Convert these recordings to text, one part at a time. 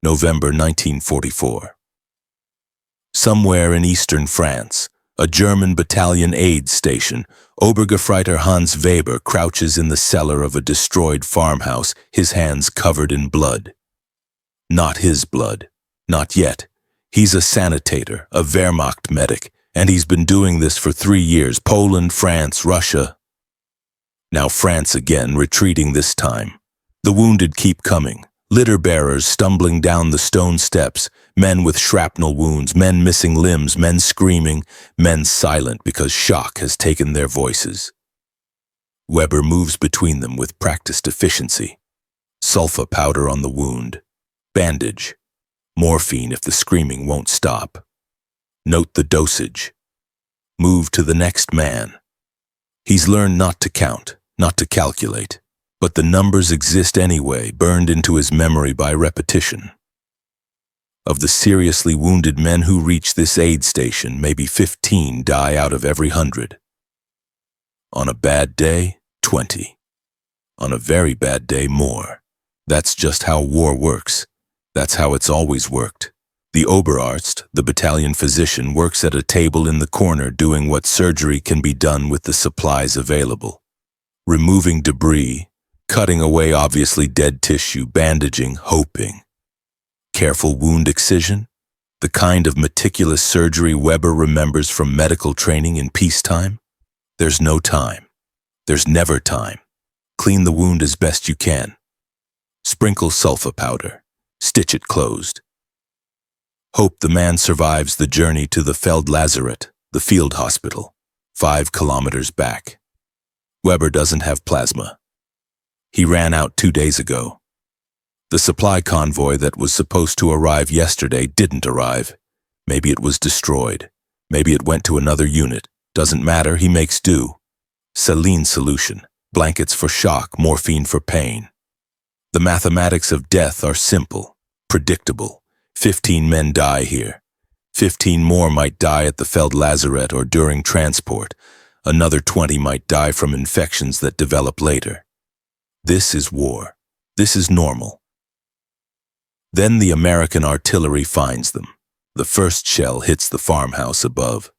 November 1944. Somewhere in eastern France, a German battalion aid station, Obergefreiter Hans Weber crouches in the cellar of a destroyed farmhouse, his hands covered in blood. Not his blood. Not yet. He's a sanitator, a Wehrmacht medic, and he's been doing this for 3 years. Poland, France, Russia. Now France again, retreating this time. The wounded keep coming. Litter bearers stumbling down the stone steps, men with shrapnel wounds, men missing limbs, men screaming, men silent because shock has taken their voices. Weber moves between them with practiced efficiency. Sulfa powder on the wound. Bandage. Morphine if the screaming won't stop. Note the dosage. Move to the next man. He's learned not to count, not to calculate. But the numbers exist anyway, burned into his memory by repetition. Of the seriously wounded men who reach this aid station, maybe 15 die out of every 100. On a bad day, 20. On a very bad day, more. That's just how war works. That's how it's always worked. The Oberarzt, the battalion physician, works at a table in the corner doing what surgery can be done with the supplies available. Removing debris, cutting away obviously dead tissue, bandaging, hoping. Careful wound excision? The kind of meticulous surgery Weber remembers from medical training in peacetime? There's no time. There's never time. Clean the wound as best you can. Sprinkle sulfa powder. Stitch it closed. Hope the man survives the journey to the Feldlazaret, the field hospital, 5 kilometers back. Weber doesn't have plasma. He ran out 2 days ago. The supply convoy that was supposed to arrive yesterday didn't arrive. Maybe it was destroyed. Maybe it went to another unit. Doesn't matter, he makes do. Saline solution, blankets for shock, morphine for pain. The mathematics of death are simple, predictable. 15 men die here. 15 more might die at the Feldlazaret or during transport. Another 20 might die from infections that develop later. This is war. This is normal. Then the American artillery finds them. The first shell hits the farmhouse above.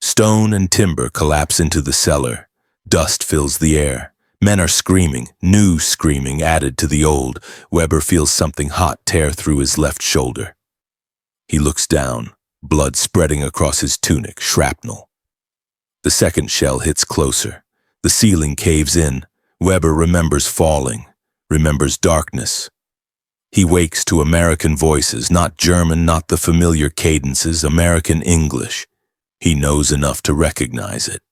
Stone and timber collapse into the cellar. Dust fills the air. Men are screaming, new screaming added to the old. Weber feels something hot tear through his left shoulder. He looks down, blood spreading across his tunic, shrapnel. The second shell hits closer. The ceiling caves in. Weber remembers falling, remembers darkness. He wakes to American voices, not German, not the familiar cadences, American English. He knows enough to recognize it.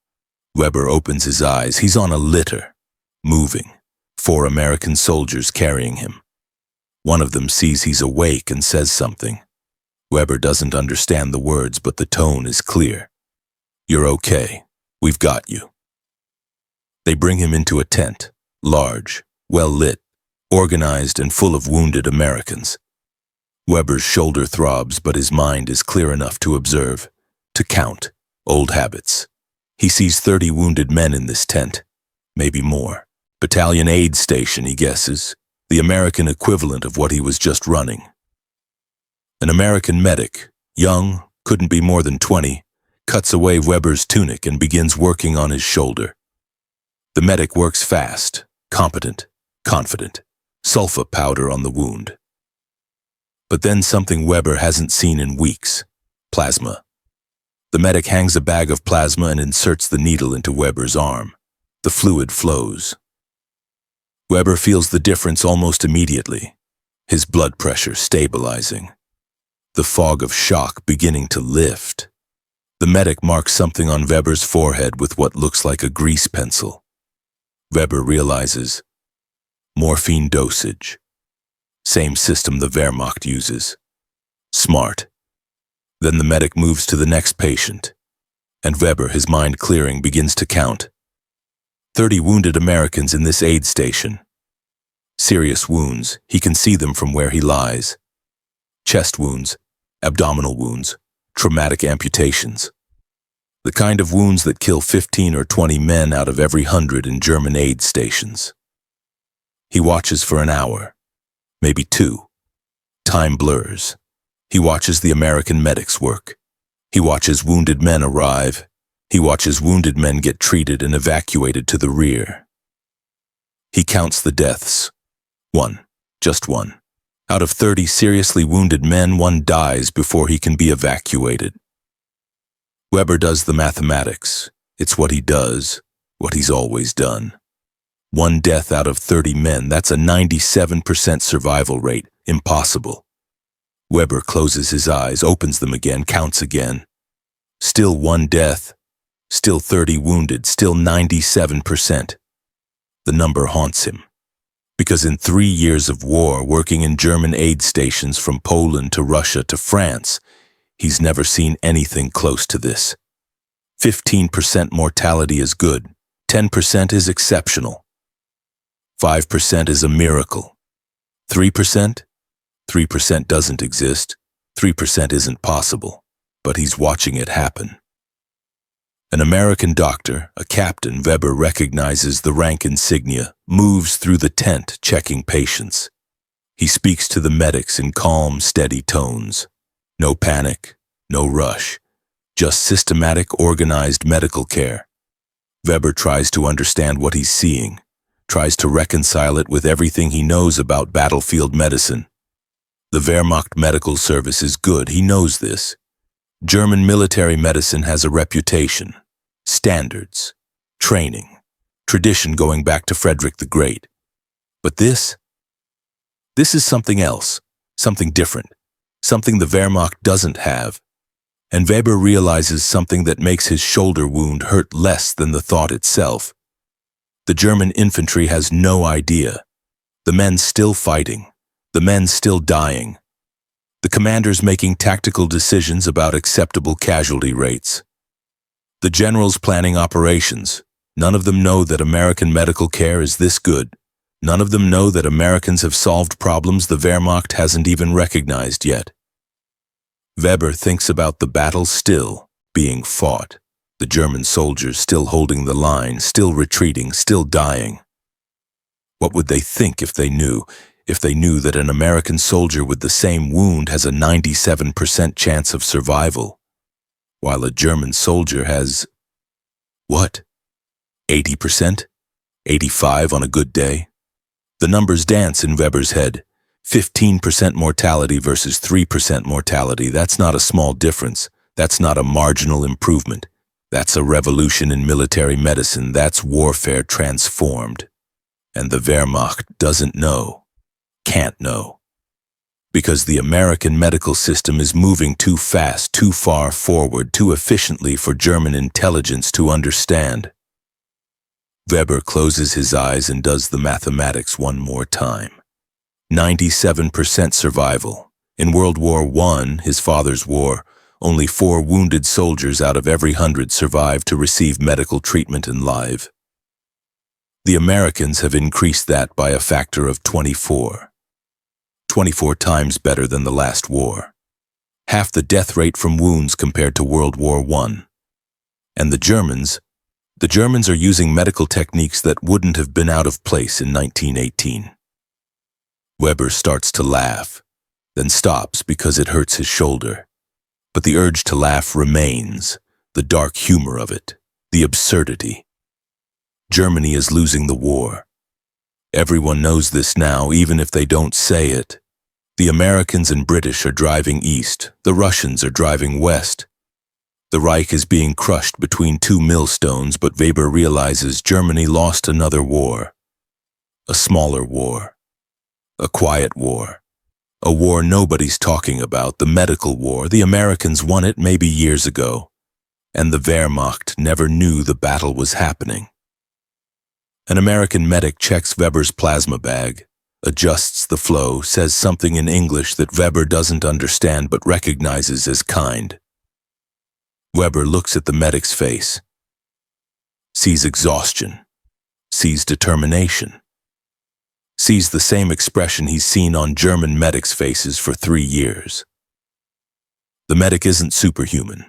Weber opens his eyes. He's on a litter, moving. 4 American soldiers carrying him. One of them sees he's awake and says something. Weber doesn't understand the words, but the tone is clear. You're okay. We've got you. They bring him into a tent, large, well lit, organized and full of wounded Americans. Weber's shoulder throbs, but his mind is clear enough to observe, to count, old habits. He sees 30 wounded men in this tent, maybe more. Battalion aid station, he guesses, the American equivalent of what he was just running. An American medic, young, couldn't be more than 20, cuts away Weber's tunic and begins working on his shoulder. The medic works fast, competent, confident, sulfa powder on the wound. But then something Weber hasn't seen in weeks, plasma. The medic hangs a bag of plasma and inserts the needle into Weber's arm. The fluid flows. Weber feels the difference almost immediately, his blood pressure stabilizing. The fog of shock beginning to lift. The medic marks something on Weber's forehead with what looks like a grease pencil. Weber realizes, morphine dosage. Same system the Wehrmacht uses. Smart. Then the medic moves to the next patient, and Weber, his mind clearing, begins to count. 30 wounded Americans in this aid station. Serious wounds, he can see them from where he lies. Chest wounds, abdominal wounds, traumatic amputations. The kind of wounds that kill 15 or 20 men out of every 100 in German aid stations. He watches for an hour, maybe 2. time blurs. He watches the American medics work. He watches wounded men arrive. He watches wounded men get treated and evacuated to the rear. He counts the deaths. 1. Just 1. Out of 30 seriously wounded men, 1 dies before he can be evacuated. Weber does the mathematics. It's what he does, what he's always done. 1 death out of 30 men, that's a 97% survival rate. Impossible. Weber closes his eyes, opens them again, counts again. Still 1 death. Still 30 wounded, still 97%. The number haunts him. Because in 3 years of war, working in German aid stations from Poland to Russia to France, he's never seen anything close to this. 15% mortality is good. 10% is exceptional. 5% is a miracle. 3%? 3% doesn't exist. 3% isn't possible. But he's watching it happen. An American doctor, a captain, Weber recognizes the rank insignia, moves through the tent checking patients. He speaks to the medics in calm, steady tones. No panic, no rush, just systematic, organized medical care. Weber tries to understand what he's seeing, tries to reconcile it with everything he knows about battlefield medicine. The Wehrmacht medical service is good, he knows this. German military medicine has a reputation, standards, training, tradition going back to Frederick the Great. But this is something else, something different, something the Wehrmacht doesn't have. And Weber realizes something that makes his shoulder wound hurt less than the thought itself. The German infantry has no idea. The men still fighting, the men still dying. The commanders making tactical decisions about acceptable casualty rates. The generals planning operations. None of them know that American medical care is this good. None of them know that Americans have solved problems the Wehrmacht hasn't even recognized yet. Weber thinks about the battle still being fought. The German soldiers still holding the line, still retreating, still dying. What would they think if they knew that an American soldier with the same wound has a 97% chance of survival, while a German soldier has, what, 80%? 85 on a good day? The numbers dance in Weber's head. 15% mortality versus 3% mortality, that's not a small difference. That's not a marginal improvement. That's a revolution in military medicine. That's warfare transformed. And the Wehrmacht doesn't know. Can't know. Because the American medical system is moving too fast, too far forward, too efficiently for German intelligence to understand. Weber closes his eyes and does the mathematics one more time. 97% survival. In World War I, his father's war, only 4 wounded soldiers out of every 100 survived to receive medical treatment and live. The Americans have increased that by a factor of 24. 24 times better than the last war. Half the death rate from wounds compared to World War I. And the Germans are using medical techniques that wouldn't have been out of place in 1918. Weber starts to laugh, then stops because it hurts his shoulder. But the urge to laugh remains, the dark humor of it, the absurdity. Germany is losing the war. Everyone knows this now, even if they don't say it. The Americans and British are driving east, the Russians are driving west. The Reich is being crushed between 2 millstones, but Weber realizes Germany lost another war. A smaller war. A quiet war. A war nobody's talking about, the medical war. The Americans won it maybe years ago. And the Wehrmacht never knew the battle was happening. An American medic checks Weber's plasma bag, adjusts the flow, says something in English that Weber doesn't understand but recognizes as kind. Weber looks at the medic's face. Sees exhaustion. Sees determination. Sees the same expression he's seen on German medics' faces for 3 years. The medic isn't superhuman,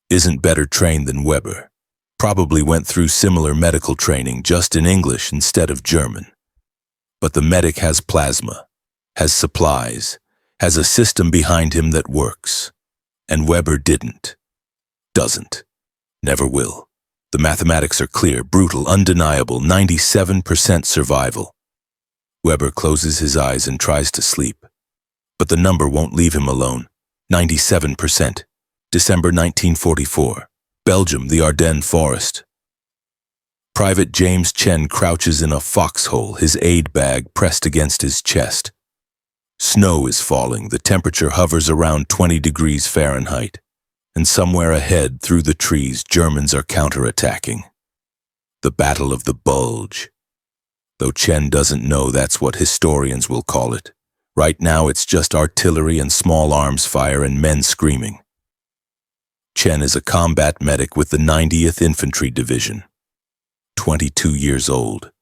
isn't better trained than Weber, probably went through similar medical training just in English instead of German. But the medic has plasma, has supplies, has a system behind him that works. And Weber didn't. Doesn't. Never will. The mathematics are clear, brutal, undeniable, 97% survival. Weber closes his eyes and tries to sleep. But the number won't leave him alone. 97%. December 1944. Belgium, the Ardennes forest. Private James Chen crouches in a foxhole, his aid bag pressed against his chest. Snow is falling, the temperature hovers around 20 degrees Fahrenheit. And somewhere ahead, through the trees, Germans are counterattacking. The Battle of the Bulge. Though Chen doesn't know that's what historians will call it. Right now it's just artillery and small arms fire and men screaming. Chen is a combat medic with the 90th Infantry Division. 22 years old.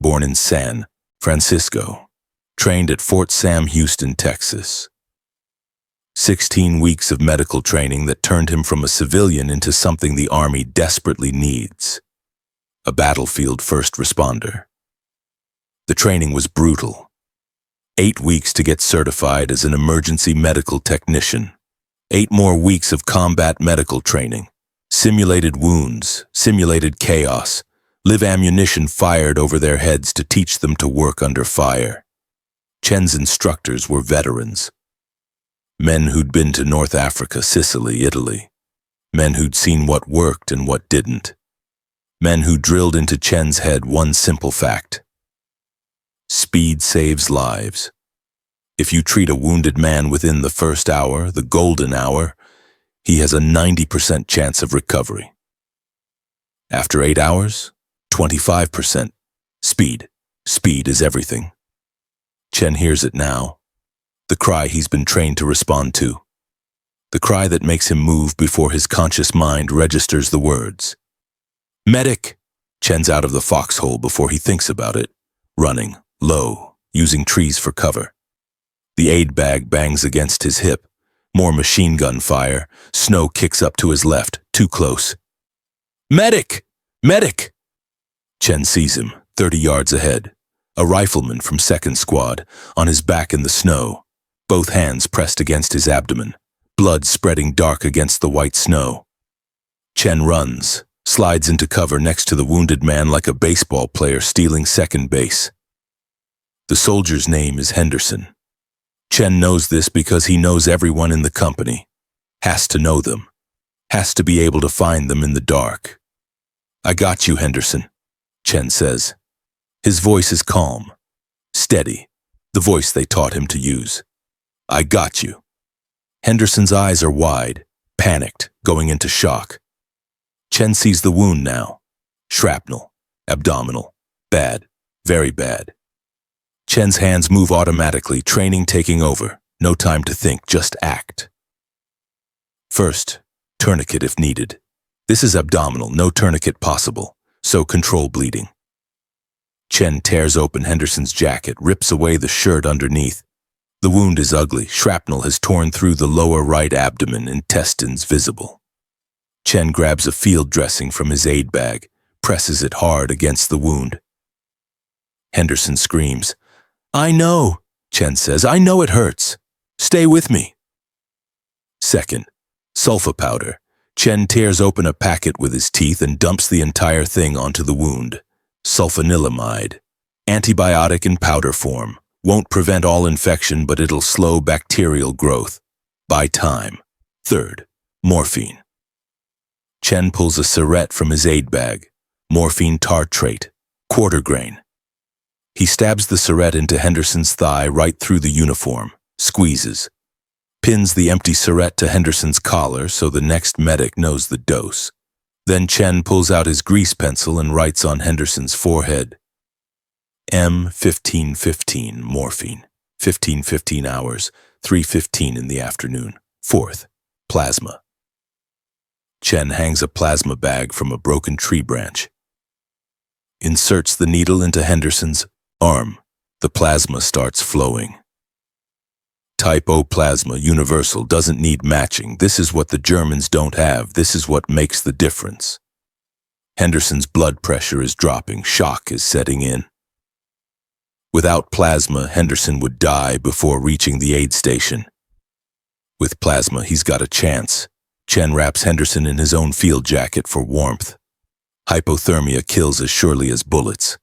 Born in San Francisco. Trained at Fort Sam Houston, Texas. 16 weeks of medical training that turned him from a civilian into something the Army desperately needs. A battlefield first responder. The training was brutal. 8 weeks to get certified as an emergency medical technician. 8 more weeks of combat medical training. Simulated wounds, simulated chaos. Live ammunition fired over their heads to teach them to work under fire. Chen's instructors were veterans. Men who'd been to North Africa, Sicily, Italy. Men who'd seen what worked and what didn't. Men who drilled into Chen's head one simple fact. Speed saves lives. If you treat a wounded man within the first hour, the golden hour, he has a 90% chance of recovery. After 8 hours, 25%. Speed. Speed is everything. Chen hears it now. The cry he's been trained to respond to. The cry that makes him move before his conscious mind registers the words. Medic! Chen's out of the foxhole before he thinks about it. Running, low, using trees for cover. The aid bag bangs against his hip. More machine gun fire. Snow kicks up to his left, too close. Medic! Medic! Chen sees him, 30 yards ahead. A rifleman from 2nd Squad, on his back in the snow. Both hands pressed against his abdomen, blood spreading dark against the white snow. Chen runs, slides into cover next to the wounded man like a baseball player stealing second base. The soldier's name is Henderson. Chen knows this because he knows everyone in the company. Has to know them. Has to be able to find them in the dark. I got you, Henderson, Chen says. His voice is calm, steady, the voice they taught him to use. I got you. Henderson's eyes are wide, panicked, going into shock. Chen sees the wound now. Shrapnel, abdominal, bad, very bad. Chen's hands move automatically, training taking over. No time to think, just act. First, tourniquet if needed. This is abdominal, no tourniquet possible, so control bleeding. Chen tears open Henderson's jacket, rips away the shirt underneath. The wound is ugly. Shrapnel has torn through the lower right abdomen, intestines visible. Chen grabs a field dressing from his aid bag, presses it hard against the wound. Henderson screams. I know, Chen says. I know it hurts. Stay with me. Second, sulfa powder. Chen tears open a packet with his teeth and dumps the entire thing onto the wound. Sulfanilamide. Antibiotic in powder form. Won't prevent all infection, but it'll slow bacterial growth. Buy time. Third, morphine. Chen pulls a syringe from his aid bag. Morphine tartrate. Quarter grain. He stabs the syringe into Henderson's thigh right through the uniform. Squeezes. Pins the empty syringe to Henderson's collar so the next medic knows the dose. Then Chen pulls out his grease pencil and writes on Henderson's forehead. M1515 morphine, 15 hours, 3:15 in the afternoon. Fourth, plasma. Chen hangs a plasma bag from a broken tree branch. Inserts the needle into Henderson's arm. The plasma starts flowing. Type O plasma, universal, doesn't need matching. This is what the Germans don't have. This is what makes the difference. Henderson's blood pressure is dropping. Shock is setting in. Without plasma, Henderson would die before reaching the aid station. With plasma, he's got a chance. Chen wraps Henderson in his own field jacket for warmth. Hypothermia kills as surely as bullets.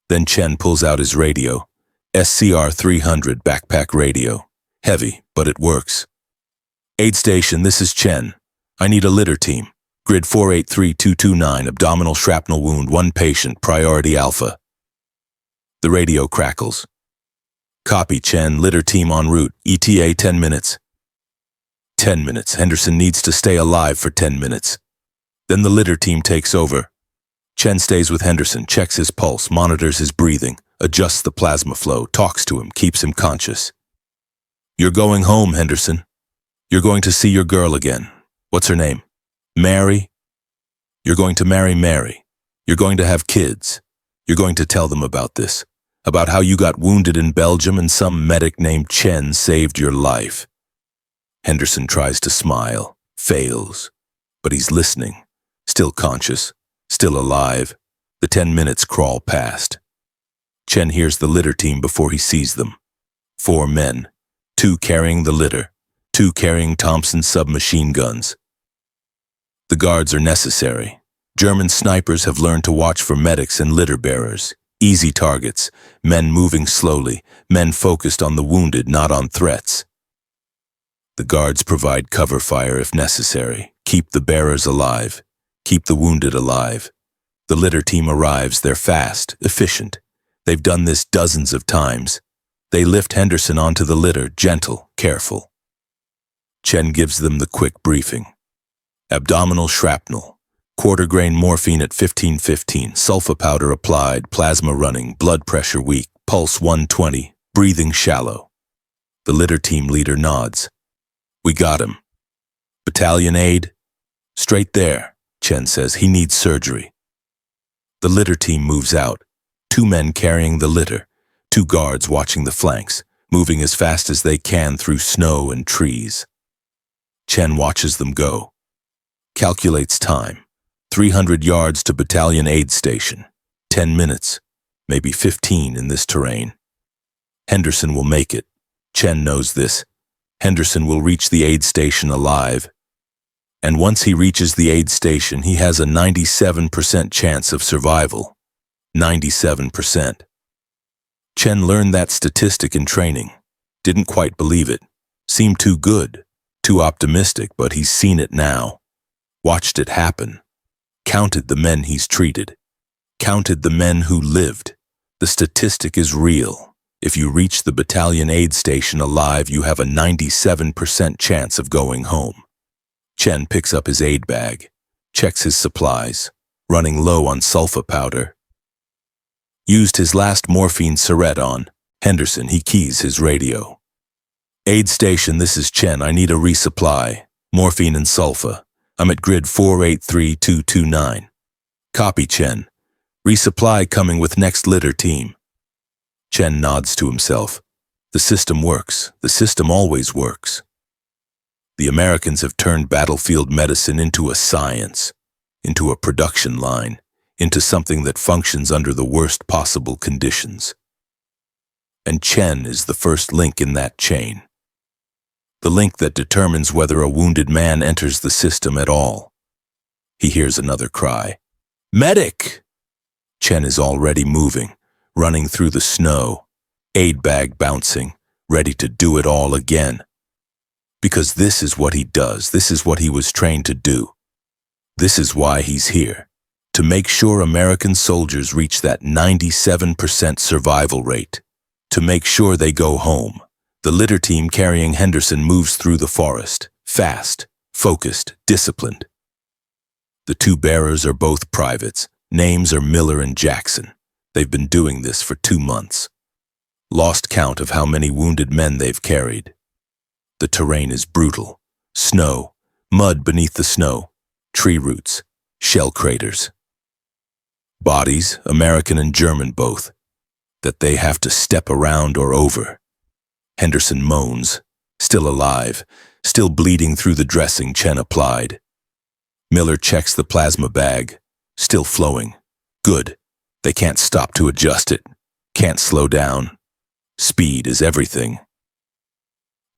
Then Chen pulls out his radio, SCR 300 backpack radio. Heavy, but it works. Aid station, this is Chen. I need a litter team. Grid 483229, abdominal shrapnel wound, 1 patient, priority alpha. The radio crackles. Copy, Chen, litter team en route, ETA 10 minutes. 10 minutes, Henderson needs to stay alive for 10 minutes. Then the litter team takes over. Chen stays with Henderson, checks his pulse, monitors his breathing, adjusts the plasma flow, talks to him, keeps him conscious. You're going home, Henderson. You're going to see your girl again. What's her name? Mary? You're going to marry Mary. You're going to have kids. You're going to tell them about this, about how you got wounded in Belgium and some medic named Chen saved your life. Henderson tries to smile, fails, but he's listening, still conscious, still alive. The 10 minutes crawl past. Chen hears the litter team before he sees them. 4 men, 2 carrying the litter, 2 carrying Thompson submachine guns. The guards are necessary. German snipers have learned to watch for medics and litter bearers. Easy targets, men moving slowly, men focused on the wounded, not on threats. The guards provide cover fire if necessary, keep the bearers alive, keep the wounded alive. The litter team arrives, they're fast, efficient. They've done this dozens of times. They lift Henderson onto the litter, gentle, careful. Chen gives them the quick briefing. Abdominal shrapnel, quarter-grain morphine at 1515, sulfa powder applied, plasma running, blood pressure weak, pulse 120, breathing shallow. The litter team leader nods. We got him. Battalion aid? Straight there, Chen says. He needs surgery. The litter team moves out. 2 men carrying the litter, 2 guards watching the flanks, moving as fast as they can through snow and trees. Chen watches them go. Calculates time. 300 yards to battalion aid station. 10 minutes, maybe 15 in this terrain. Henderson will make it. Chen knows this. Henderson will reach the aid station alive. And once he reaches the aid station, he has a 97% chance of survival. 97%. Chen learned that statistic in training. Didn't quite believe it. Seemed too good, too optimistic, but he's seen it now. Watched it happen. Counted the men he's treated. Counted the men who lived. The statistic is real. If you reach the battalion aid station alive, you have a 97% chance of going home. Chen picks up his aid bag, checks his supplies, running low on sulfa powder. Used his last morphine syringe on Henderson. He keys his radio. Aid station, this is Chen. I need a resupply. Morphine and sulfa. I'm at grid 483229. Copy, Chen. Resupply coming with next litter team. Chen nods to himself. The system works. The system always works. The Americans have turned battlefield medicine into a science, into a production line, into something that functions under the worst possible conditions. And Chen is the first link in that chain. The link that determines whether a wounded man enters the system at all. He hears another cry. Medic! Chen is already moving, running through the snow, aid bag bouncing, ready to do it all again. Because this is what he does, this is what he was trained to do. This is why he's here, to make sure American soldiers reach that 97% survival rate, to make sure they go home. The litter team carrying Henderson moves through the forest, fast, focused, disciplined. The 2 bearers are both privates. Names are Miller and Jackson. They've been doing this for 2 months. Lost count of how many wounded men they've carried. The terrain is brutal. Snow, mud beneath the snow, tree roots, shell craters. Bodies, American and German both, that they have to step around or over. Henderson moans, still alive, still bleeding through the dressing Chen applied. Miller checks the plasma bag, still flowing. Good. They can't stop to adjust it. Can't slow down. Speed is everything.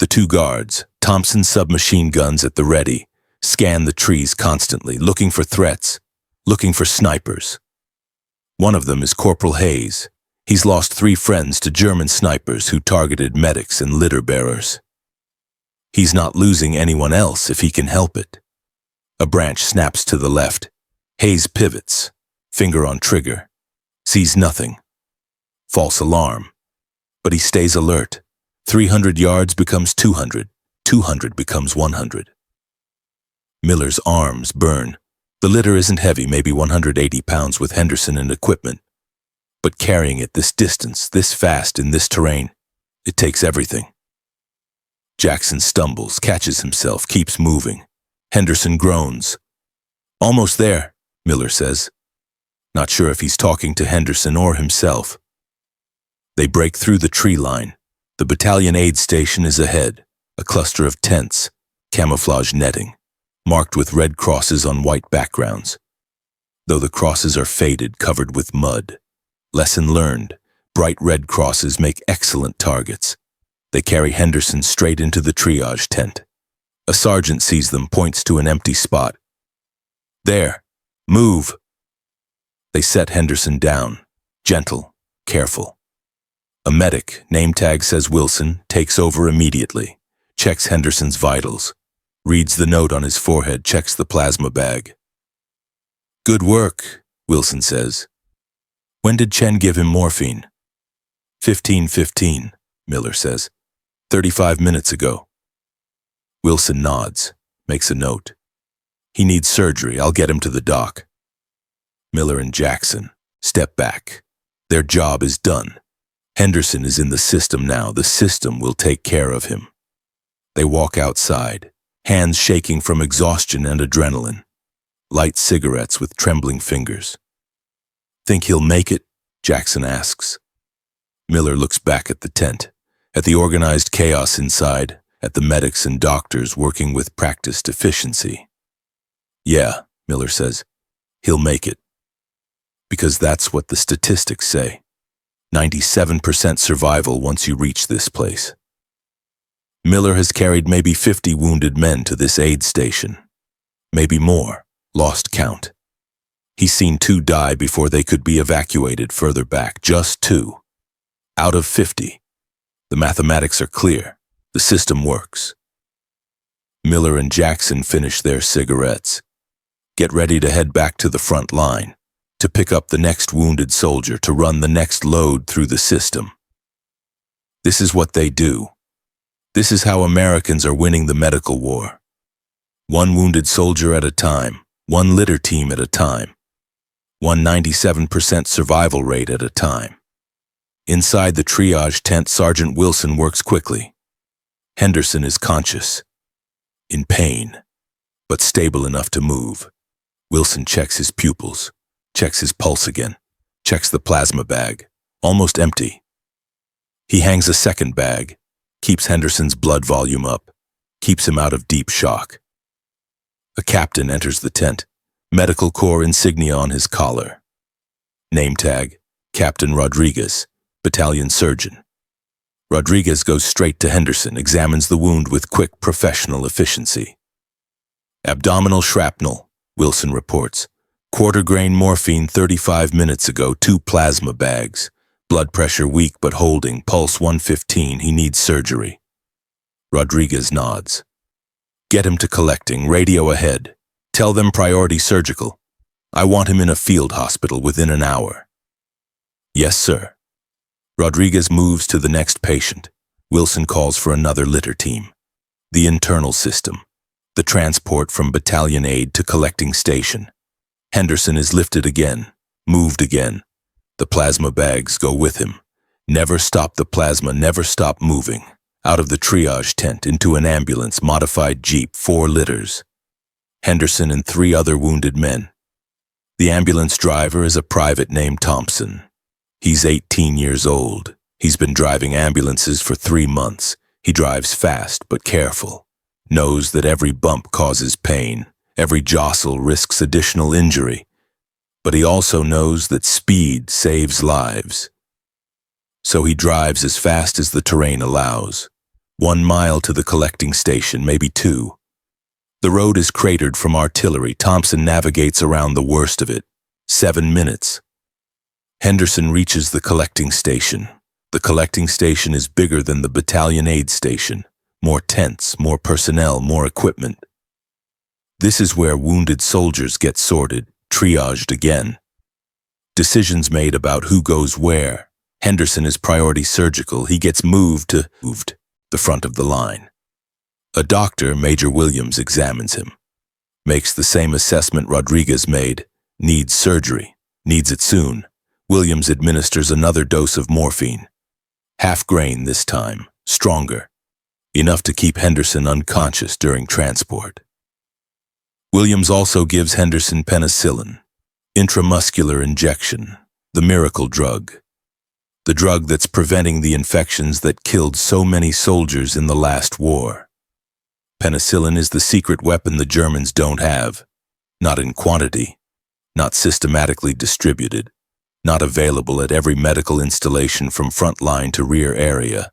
The two guards, Thompson's submachine guns at the ready, scan the trees constantly, looking for threats, looking for snipers. One of them is Corporal Hayes. He's lost 3 friends to German snipers who targeted medics and litter bearers. He's not losing anyone else if he can help it. A branch snaps to the left. Hayes pivots, finger on trigger, sees nothing. False alarm. But he stays alert. 300 yards becomes 200. 200 becomes 100. Miller's arms burn. The litter isn't heavy, maybe 180 pounds with Henderson and equipment. But carrying it this distance, this fast in this terrain, it takes everything. Jackson stumbles, catches himself, keeps moving. Henderson groans. Almost there, Miller says. Not sure if he's talking to Henderson or himself. They break through the tree line. The battalion aid station is ahead, a cluster of tents, camouflage netting, marked with red crosses on white backgrounds. Though the crosses are faded, covered with mud. Lesson learned, bright red crosses make excellent targets. They carry Henderson straight into the triage tent. A sergeant sees them, points to an empty spot. There, move. They set Henderson down, gentle, careful. A medic, name tag says Wilson, takes over immediately, checks Henderson's vitals, reads the note on his forehead, checks the plasma bag. Good work, Wilson says. When did Chen give him morphine? 15:15, Miller says. 35 minutes ago. Wilson nods, makes a note. He needs surgery, I'll get him to the doc. Miller and Jackson step back. Their job is done. Henderson is in the system now. The system will take care of him. They walk outside, hands shaking from exhaustion and adrenaline. Light cigarettes with trembling fingers. Think he'll make it? Jackson asks. Miller looks back at the tent, at the organized chaos inside, at the medics and doctors working with practiced efficiency. Yeah, Miller says, he'll make it. Because that's what the statistics say. 97% survival once you reach this place. Miller has carried maybe 50 wounded men to this aid station. Maybe more, lost count. He's seen 2 die before they could be evacuated further back, just 2. Out of 50. The mathematics are clear. The system works. Miller and Jackson finish their cigarettes. Get ready to head back to the front line, to pick up the next wounded soldier, to run the next load through the system. This is what they do. This is how Americans are winning the medical war. 1 wounded soldier at a time, 1 litter team at a time, 97% survival rate at a time. Inside the triage tent, Sergeant Wilson works quickly. Henderson is conscious, in pain, but stable enough to move. Wilson checks his pupils, checks his pulse again, checks the plasma bag, almost empty. He hangs a second bag, keeps Henderson's blood volume up, keeps him out of deep shock. A captain enters the tent, medical corps insignia on his collar. Name tag, Captain Rodriguez, battalion surgeon. Rodriguez goes straight to Henderson, examines the wound with quick professional efficiency. Abdominal shrapnel, Wilson reports. Quarter-grain morphine 35 minutes ago, 2 plasma bags. Blood pressure weak but holding, pulse 115, he needs surgery. Rodriguez nods. Get him to collecting, radio ahead. Tell them priority surgical. I want him in a field hospital within an hour. Yes, sir. Rodriguez moves to the next patient. Wilson calls for another litter team. The internal system. The transport from battalion aid to collecting station. Henderson is lifted again, moved again. The plasma bags go with him. Never stop the plasma, never stop moving. Out of the triage tent into an ambulance, modified jeep, 4 litters. Henderson and 3 other wounded men. The ambulance driver is a private named Thompson. He's 18 years old. He's been driving ambulances for 3 months. He drives fast but careful. Knows that every bump causes pain. Every jostle risks additional injury. But he also knows that speed saves lives. So he drives as fast as the terrain allows. 1 mile to the collecting station, maybe 2. The road is cratered from artillery. Thompson navigates around the worst of it. 7 minutes. Henderson reaches the collecting station. The collecting station is bigger than the battalion aid station. More tents, more personnel, more equipment. This is where wounded soldiers get sorted, triaged again. Decisions made about who goes where. Henderson is priority surgical. He gets moved to the front of the line. A doctor, Major Williams, examines him. Makes the same assessment Rodriguez made. Needs surgery. Needs it soon. Williams administers another dose of morphine. Half grain this time. Stronger. Enough to keep Henderson unconscious during transport. Williams also gives Henderson penicillin. Intramuscular injection. The miracle drug. The drug that's preventing the infections that killed so many soldiers in the last war. Penicillin is the secret weapon the Germans don't have. Not in quantity. Not systematically distributed. Not available at every medical installation from front line to rear area.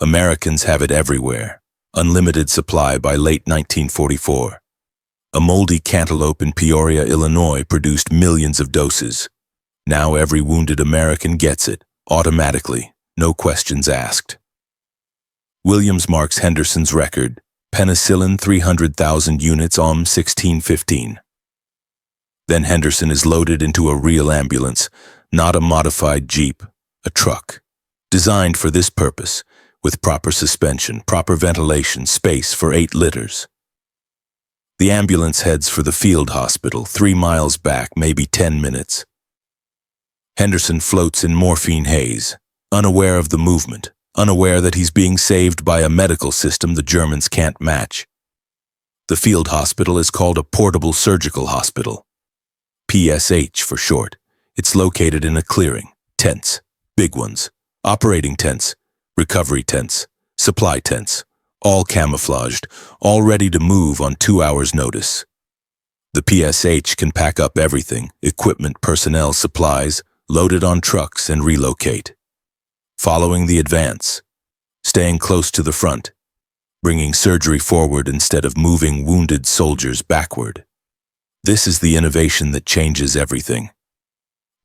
Americans have it everywhere. Unlimited supply by late 1944. A moldy cantaloupe in Peoria, Illinois produced millions of doses. Now every wounded American gets it, automatically, no questions asked. Williams marks Henderson's record. Penicillin 300,000 units 1615. Then Henderson is loaded into a real ambulance, not a modified jeep, a truck. Designed for this purpose, with proper suspension, proper ventilation, space for 8 litters. The ambulance heads for the field hospital, 3 miles back, maybe 10 minutes. Henderson floats in morphine haze, unaware of the movement, unaware that he's being saved by a medical system the Germans can't match. The field hospital is called a portable surgical hospital. PSH for short. It's located in a clearing. Tents, big ones, operating tents, recovery tents, supply tents, all camouflaged, all ready to move on 2 hours' notice. The PSH can pack up everything, equipment, personnel, supplies, load it on trucks and relocate. Following the advance, staying close to the front, bringing surgery forward instead of moving wounded soldiers backward. This is the innovation that changes everything.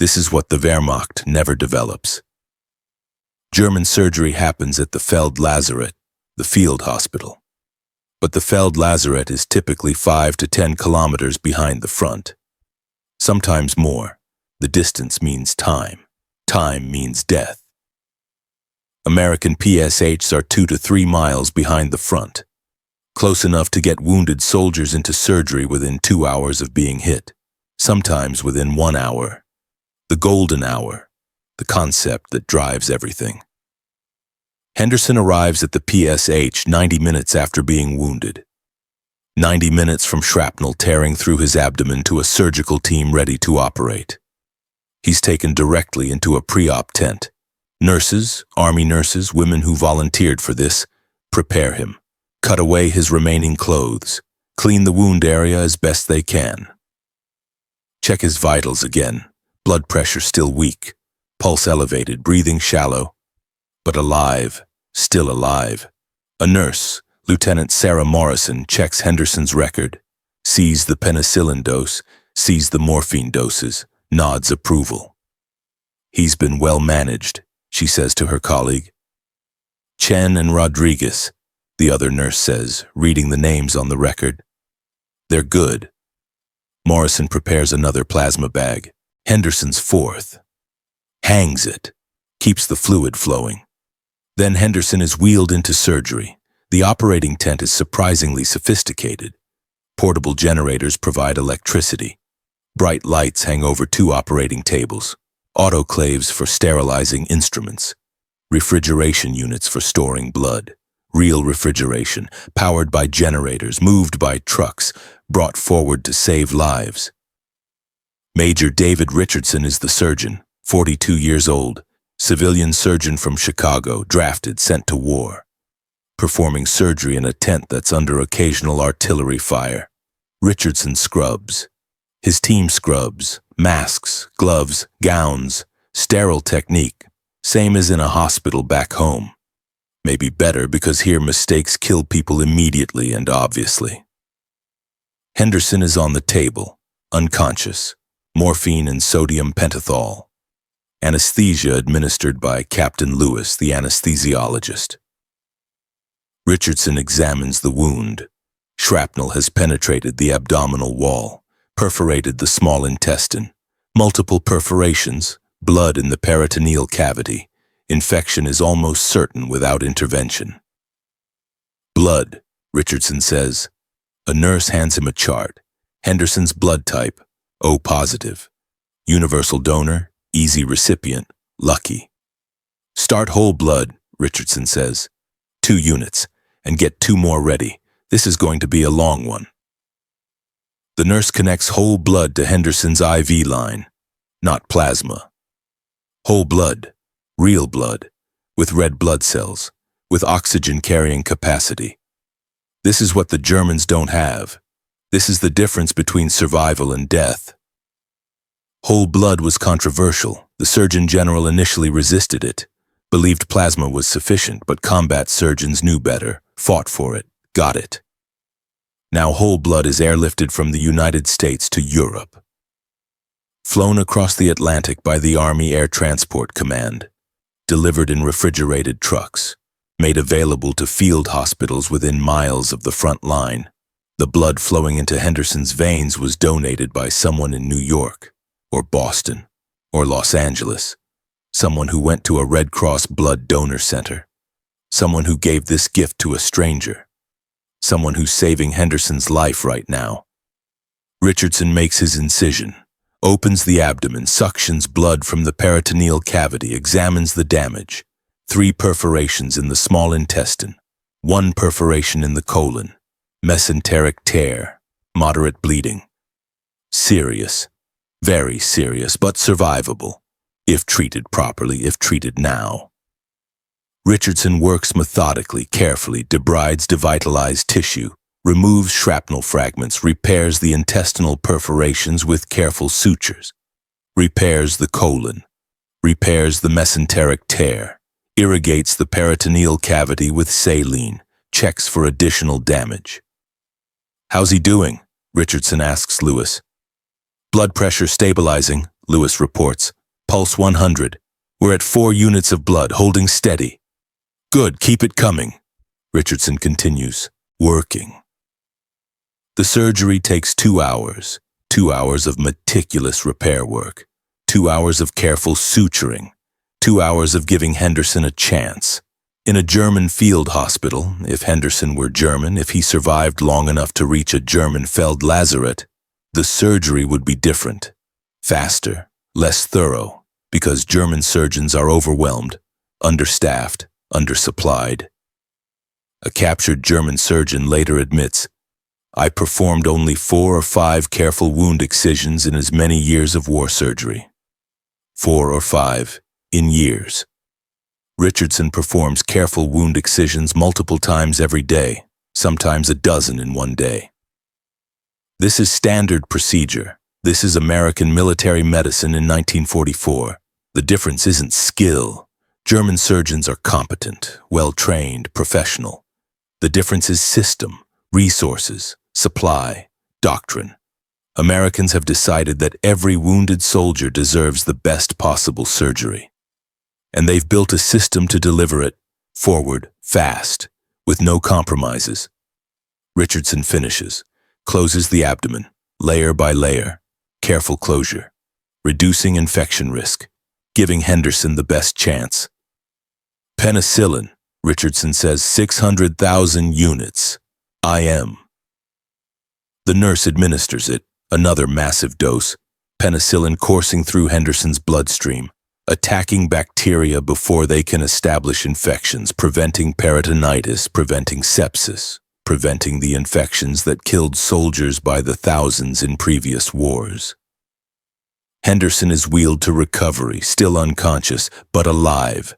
This is what the Wehrmacht never develops. German surgery happens at the Feldlazaret, the field hospital. But the Feldlazaret is typically 5 to 10 kilometers behind the front. Sometimes more. The distance means time. Time means death. American PSHs are 2 to 3 miles behind the front. Close enough to get wounded soldiers into surgery within 2 hours of being hit. Sometimes within 1 hour. The golden hour. The concept that drives everything. Henderson arrives at the PSH 90 minutes after being wounded. 90 minutes from shrapnel tearing through his abdomen to a surgical team ready to operate. He's taken directly into a pre-op tent. Nurses, army nurses, women who volunteered for this, prepare him, cut away his remaining clothes, clean the wound area as best they can. Check his vitals again. Blood pressure still weak, pulse elevated, breathing shallow, but alive, still alive. A nurse, Lieutenant Sarah Morrison, checks Henderson's record, sees the penicillin dose, sees the morphine doses, nods approval. He's been well managed, she says to her colleague. Chen and Rodriguez, the other nurse says, reading the names on the record. They're good. Morrison prepares another plasma bag. Henderson's 4th. Hangs it. Keeps the fluid flowing. Then Henderson is wheeled into surgery. The operating tent is surprisingly sophisticated. Portable generators provide electricity. Bright lights hang over 2 operating tables. Autoclaves for sterilizing instruments. Refrigeration units for storing blood. Real refrigeration, powered by generators, moved by trucks, brought forward to save lives. Major David Richardson is the surgeon, 42 years old, civilian surgeon from Chicago, drafted, sent to war. Performing surgery in a tent that's under occasional artillery fire. Richardson scrubs. His team scrubs, masks, gloves, gowns, sterile technique, Same as in a hospital back home. Maybe better because here mistakes kill people immediately and obviously. Henderson is on the table, unconscious, morphine and sodium pentothal. Anesthesia administered by Captain Lewis, the anesthesiologist. Richardson examines the wound. Shrapnel has penetrated the abdominal wall, perforated the small intestine. Multiple perforations, blood in the peritoneal cavity. Infection is almost certain without intervention. Blood, Richardson says. A nurse hands him a chart. Henderson's blood type, O positive. Universal donor, easy recipient, lucky. Start whole blood, Richardson says. 2 units, and get 2 more ready. This is going to be a long one. The nurse connects whole blood to Henderson's IV line, not plasma. Whole blood, real blood, with red blood cells, with oxygen-carrying capacity. This is what the Germans don't have. This is the difference between survival and death. Whole blood was controversial. The Surgeon General initially resisted it, believed plasma was sufficient, but combat surgeons knew better, fought for it, got it. Now whole blood is airlifted from the United States to Europe. Flown across the Atlantic by the Army Air Transport Command, delivered in refrigerated trucks, made available to field hospitals within miles of the front line. The blood flowing into Henderson's veins was donated by someone in New York, or Boston, or Los Angeles, someone who went to a Red Cross blood donor center, someone who gave this gift to a stranger, someone who's saving Henderson's life right now. Richardson makes his incision, opens the abdomen, suctions blood from the peritoneal cavity, examines the damage. 3 perforations in the small intestine, 1 perforation in the colon, mesenteric tear, moderate bleeding. Serious, very serious, but survivable, if treated properly, if treated now. Richardson works methodically, carefully, debrides devitalized tissue, removes shrapnel fragments, repairs the intestinal perforations with careful sutures, repairs the colon, repairs the mesenteric tear, irrigates the peritoneal cavity with saline, checks for additional damage. How's he doing? Richardson asks Lewis. Blood pressure stabilizing, Lewis reports. Pulse 100. We're at 4 units of blood, holding steady. Good, keep it coming. Richardson continues, working. The surgery takes 2 hours, 2 hours of meticulous repair work, 2 hours of careful suturing, 2 hours of giving Henderson a chance. In a German field hospital, if Henderson were German, if he survived long enough to reach a German Feldlazaret, the surgery would be different, faster, less thorough, because German surgeons are overwhelmed, understaffed, undersupplied. A captured German surgeon later admits, I performed only 4 or 5 careful wound excisions in as many years of war surgery. 4 or 5 in years. Richardson performs careful wound excisions multiple times every day, sometimes a dozen in one day. This is standard procedure. This is American military medicine in 1944. The difference isn't skill. German surgeons are competent, well-trained, professional. The difference is system, resources, supply, doctrine. Americans have decided that every wounded soldier deserves the best possible surgery. And they've built a system to deliver it, forward, fast, with no compromises. Richardson finishes, closes the abdomen, layer by layer, careful closure, reducing infection risk, giving Henderson the best chance. Penicillin, Richardson says 600,000 units, IM. The nurse administers it, another massive dose, penicillin coursing through Henderson's bloodstream, attacking bacteria before they can establish infections, preventing peritonitis, preventing sepsis, preventing the infections that killed soldiers by the thousands in previous wars. Henderson is wheeled to recovery, still unconscious, but alive.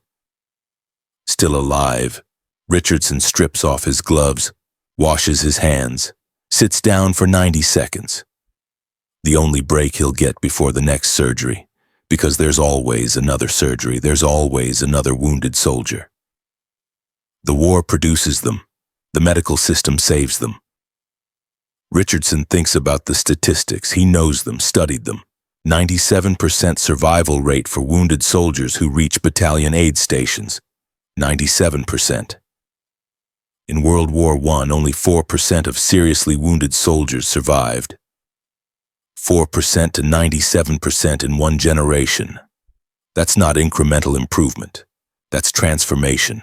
Still alive, Richardson strips off his gloves, washes his hands, sits down for 90 seconds. The only break he'll get before the next surgery, Because there's always another surgery, there's always another wounded soldier. The war produces them. The medical system saves them. Richardson thinks about the statistics. He knows them, studied them. 97% survival rate for wounded soldiers who reach battalion aid stations. 97%. In World War I, only 4% of seriously wounded soldiers survived. 4% to 97% in one generation. That's not incremental improvement. That's transformation.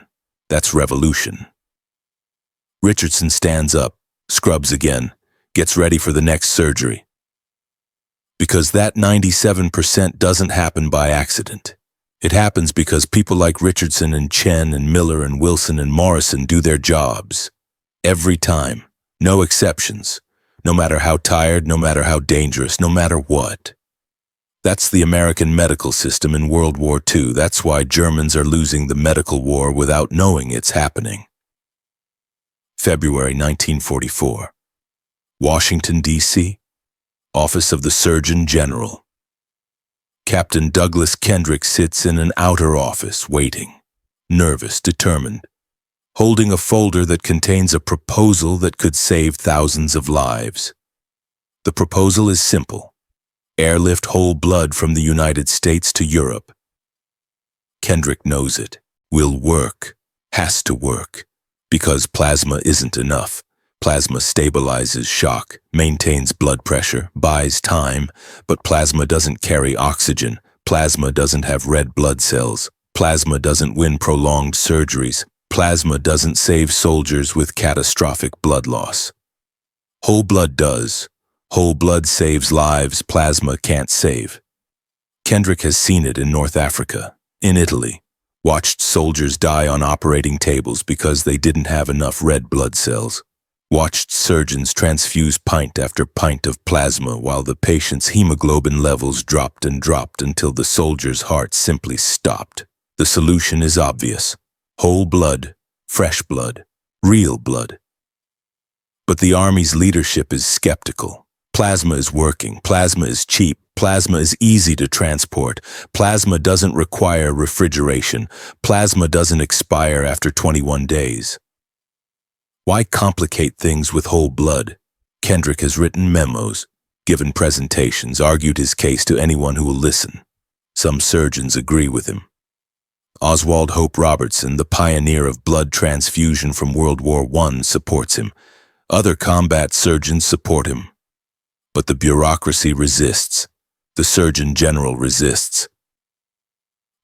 That's revolution. Richardson stands up, scrubs again, gets ready for the next surgery. Because that 97% doesn't happen by accident. It happens because people like Richardson and Chen and Miller and Wilson and Morrison do their jobs. Every time. No exceptions. No matter how tired, no matter how dangerous, no matter what. That's the American medical system in World War II. That's why Germans are losing the medical war without knowing it's happening. February 1944. Washington, D.C. Office of the Surgeon General. Captain Douglas Kendrick sits in an outer office, waiting, nervous, determined, holding a folder that contains a proposal that could save thousands of lives. The proposal is simple. Airlift whole blood from the United States to Europe. Kendrick knows it. Will work. Has to work. Because plasma isn't enough. Plasma stabilizes shock, maintains blood pressure, buys time, but plasma doesn't carry oxygen. Plasma doesn't have red blood cells. Plasma doesn't win prolonged surgeries. Plasma doesn't save soldiers with catastrophic blood loss. Whole blood does. Whole blood saves lives plasma can't save. Kendrick has seen it in North Africa, in Italy, watched soldiers die on operating tables because they didn't have enough red blood cells. Watched surgeons transfuse pint after pint of plasma while the patient's hemoglobin levels dropped and dropped until the soldier's heart simply stopped. The solution is obvious. Whole blood, fresh blood, real blood. But the Army's leadership is skeptical. Plasma is working. Plasma is cheap. Plasma is easy to transport. Plasma doesn't require refrigeration. Plasma doesn't expire after 21 days. Why complicate things with whole blood? Kendrick has written memos, given presentations, argued his case to anyone who will listen. Some surgeons agree with him. Oswald Hope Robertson, the pioneer of blood transfusion from World War I, supports him. Other combat surgeons support him. But the bureaucracy resists. The Surgeon General resists.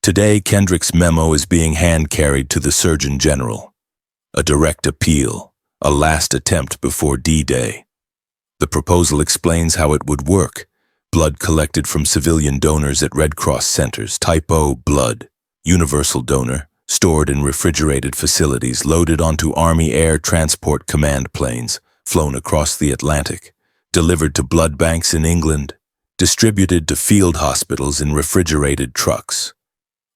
Today, Kendrick's memo is being hand-carried to the Surgeon General. A direct appeal, a last attempt before D-Day. The proposal explains how it would work. Blood collected from civilian donors at Red Cross centers, type O blood, universal donor, stored in refrigerated facilities, loaded onto Army Air Transport Command planes, flown across the Atlantic, delivered to blood banks in England, distributed to field hospitals in refrigerated trucks.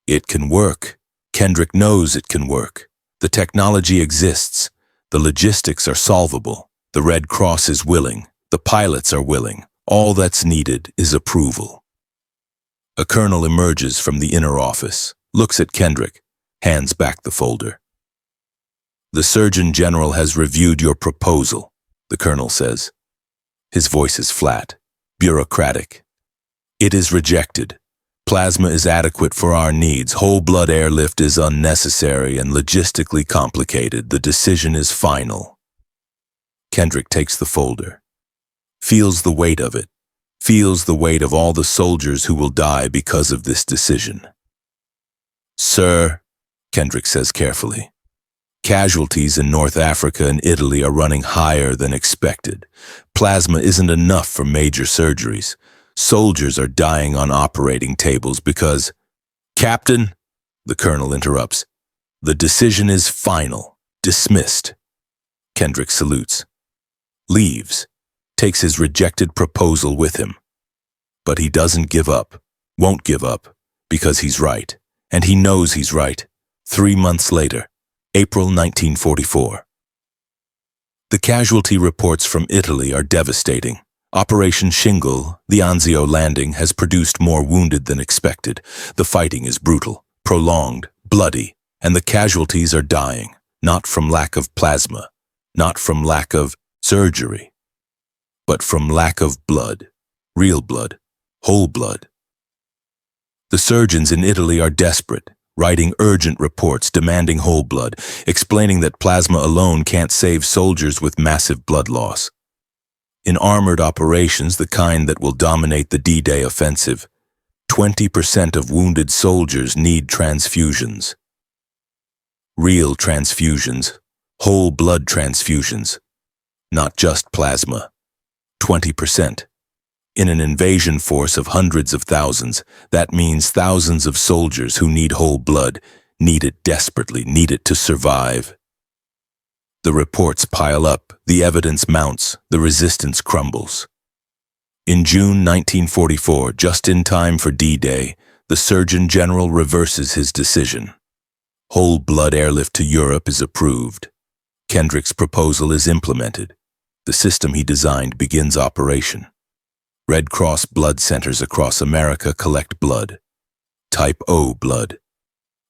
It can work. Kendrick knows it can work. The technology exists. The logistics are solvable. The Red Cross is willing. The pilots are willing. All that's needed is approval. A colonel emerges from the inner office, looks at Kendrick, hands back the folder. The Surgeon General has reviewed your proposal, the colonel says. His voice is flat, bureaucratic. It is rejected. Plasma is adequate for our needs. Whole blood airlift is unnecessary and logistically complicated. The decision is final. Kendrick takes the folder, feels the weight of it, feels the weight of all the soldiers who will die because of this decision. Sir, Kendrick says carefully, casualties in North Africa and Italy are running higher than expected. Plasma isn't enough for major surgeries. Soldiers are dying on operating tables because... Captain, the colonel interrupts. The decision is final. Dismissed. Kendrick salutes. Leaves. Takes his rejected proposal with him. But he doesn't give up. Won't give up. Because he's right. And he knows he's right. 3 months later, April 1944. The casualty reports from Italy are devastating. Operation Shingle, the Anzio landing, has produced more wounded than expected. The fighting is brutal, prolonged, bloody, and the casualties are dying, not from lack of plasma, not from lack of surgery, but from lack of blood, real blood, whole blood. The surgeons in Italy are desperate, writing urgent reports demanding whole blood, explaining that plasma alone can't save soldiers with massive blood loss. In armored operations, the kind that will dominate the D-Day offensive, 20% of wounded soldiers need transfusions. Real transfusions, whole blood transfusions, not just plasma. 20%. In an invasion force of hundreds of thousands, that means thousands of soldiers who need whole blood, need it desperately, need it to survive. The reports pile up, the evidence mounts, the resistance crumbles. In June 1944, just in time for D-Day, the Surgeon General reverses his decision. Whole blood airlift to Europe is approved. Kendrick's proposal is implemented. The system he designed begins operation. Red Cross blood centers across America collect blood. Type O blood.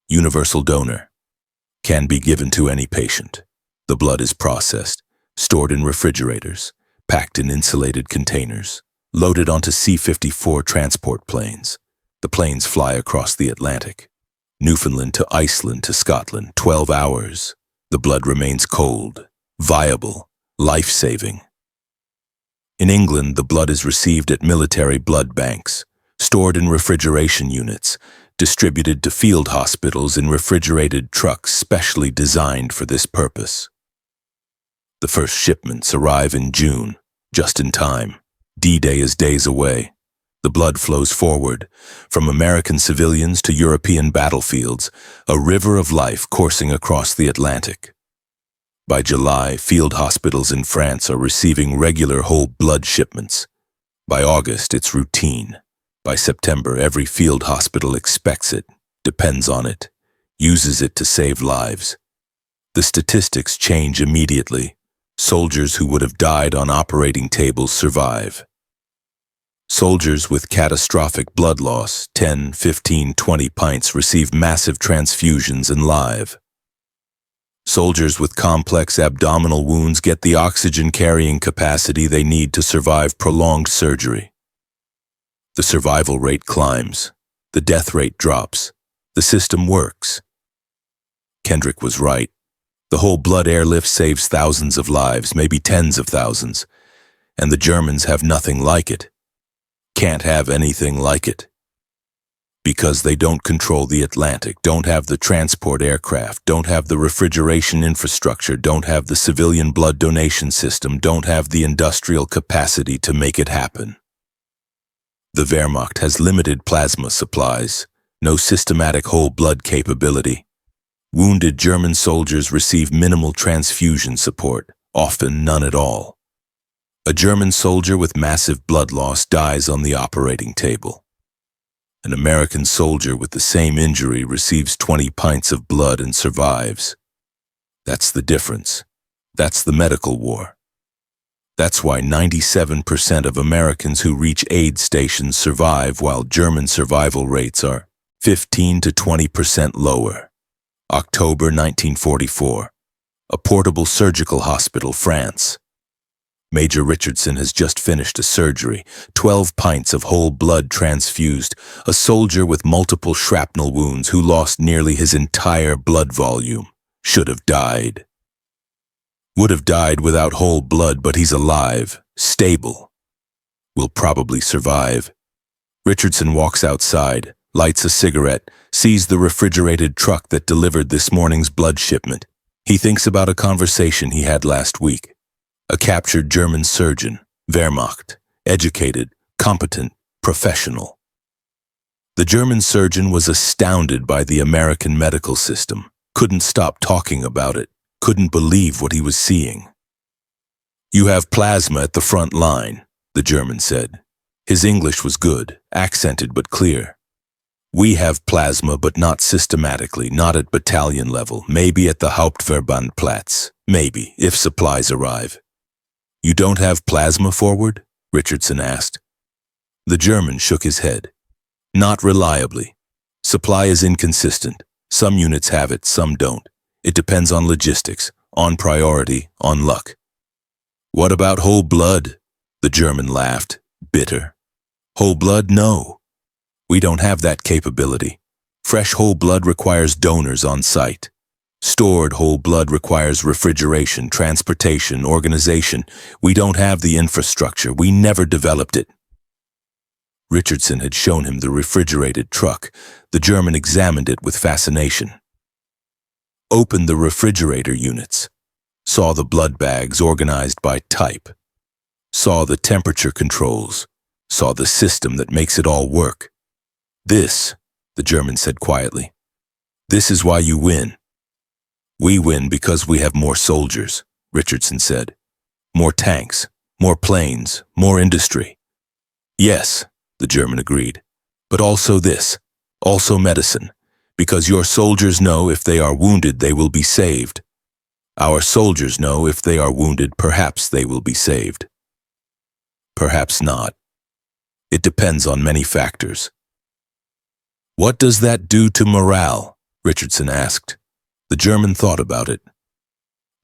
Universal donor. Can be given to any patient. The blood is processed, stored in refrigerators, packed in insulated containers, loaded onto C-54 transport planes. The planes fly across the Atlantic. Newfoundland to Iceland to Scotland, 12 hours. The blood remains cold, viable, life-saving. In England, the blood is received at military blood banks, stored in refrigeration units, distributed to field hospitals in refrigerated trucks specially designed for this purpose. The first shipments arrive in June, just in time. D-Day is days away. The blood flows forward, from American civilians to European battlefields, a river of life coursing across the Atlantic. By July, field hospitals in France are receiving regular whole blood shipments. By August, it's routine. By September, every field hospital expects it, depends on it, uses it to save lives. The statistics change immediately. Soldiers who would have died on operating tables survive. Soldiers with catastrophic blood loss, 10, 15, 20 pints, receive massive transfusions and live. Soldiers with complex abdominal wounds get the oxygen-carrying capacity they need to survive prolonged surgery. The survival rate climbs. The death rate drops. The system works. Kendrick was right. The whole blood airlift saves thousands of lives, maybe tens of thousands. And the Germans have nothing like it. Can't have anything like it. Because they don't control the Atlantic, don't have the transport aircraft, don't have the refrigeration infrastructure, don't have the civilian blood donation system, don't have the industrial capacity to make it happen. The Wehrmacht has limited plasma supplies, no systematic whole blood capability. Wounded German soldiers receive minimal transfusion support, often none at all. A German soldier with massive blood loss dies on the operating table. An American soldier with the same injury receives 20 pints of blood and survives. That's the difference. That's the medical war. That's why 97% of Americans who reach aid stations survive, while German survival rates are 15 to 20% lower. October 1944. A portable surgical hospital, France. Major Richardson has just finished a surgery, 12 pints of whole blood transfused, a soldier with multiple shrapnel wounds who lost nearly his entire blood volume. Should have died. Would have died without whole blood, but he's alive, stable. Will probably survive. Richardson walks outside, lights a cigarette, sees the refrigerated truck that delivered this morning's blood shipment. He thinks about a conversation he had last week. A captured German surgeon, Wehrmacht, educated, competent, professional. The German surgeon was astounded by the American medical system, couldn't stop talking about it, couldn't believe what he was seeing. "You have plasma at the front line," the German said. His English was good, accented but clear. "We have plasma, but not systematically, not at battalion level, maybe at the Hauptverbandplatz, maybe, if supplies arrive." "You don't have plasma forward?" Richardson asked. The German shook his head. Not reliably. Supply is inconsistent. Some units have it, some don't. It depends on logistics, on priority, on luck. What about whole blood? The German laughed, bitter. Whole blood? No. We don't have that capability. Fresh whole blood requires donors on site. Stored whole blood requires refrigeration, transportation, organization. We don't have the infrastructure. We never developed it. Richardson had shown him the refrigerated truck. The German examined it with fascination. Opened the refrigerator units. Saw the blood bags organized by type. Saw the temperature controls. Saw the system that makes it all work. This, the German said quietly, this is why you win. We win because we have more soldiers, Richardson said. More tanks, more planes, more industry. Yes, the German agreed, but also this, also medicine, because your soldiers know if they are wounded they will be saved. Our soldiers know if they are wounded perhaps they will be saved. Perhaps not. It depends on many factors. What does that do to morale? Richardson asked. The German thought about it.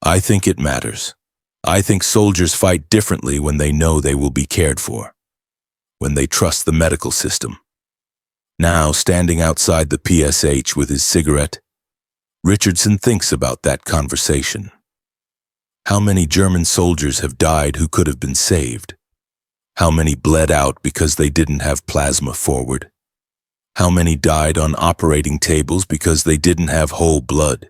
I think it matters. I think soldiers fight differently when they know they will be cared for, when they trust the medical system. Now, standing outside the PSH with his cigarette, Richardson thinks about that conversation. How many German soldiers have died who could have been saved? How many bled out because they didn't have plasma forward? How many died on operating tables because they didn't have whole blood?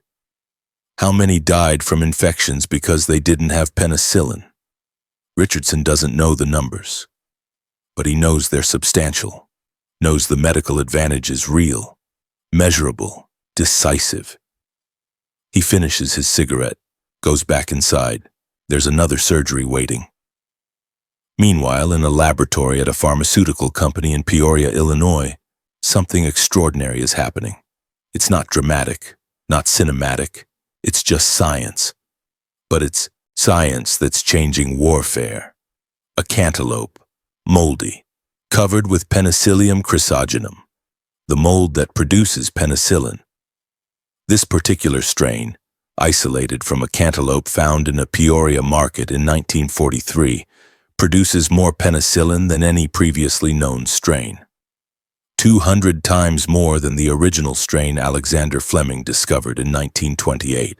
How many died from infections because they didn't have penicillin? Richardson doesn't know the numbers, but he knows they're substantial, knows the medical advantage is real, measurable, decisive. He finishes his cigarette, goes back inside. There's another surgery waiting. Meanwhile, in a laboratory at a pharmaceutical company in Peoria, Illinois, something extraordinary is happening. It's not dramatic, not cinematic. It's just science. But it's science that's changing warfare. A cantaloupe, moldy, covered with Penicillium chrysogenum, the mold that produces penicillin. This particular strain, isolated from a cantaloupe found in a Peoria market in 1943, produces more penicillin than any previously known strain. 200 times more than the original strain Alexander Fleming discovered in 1928.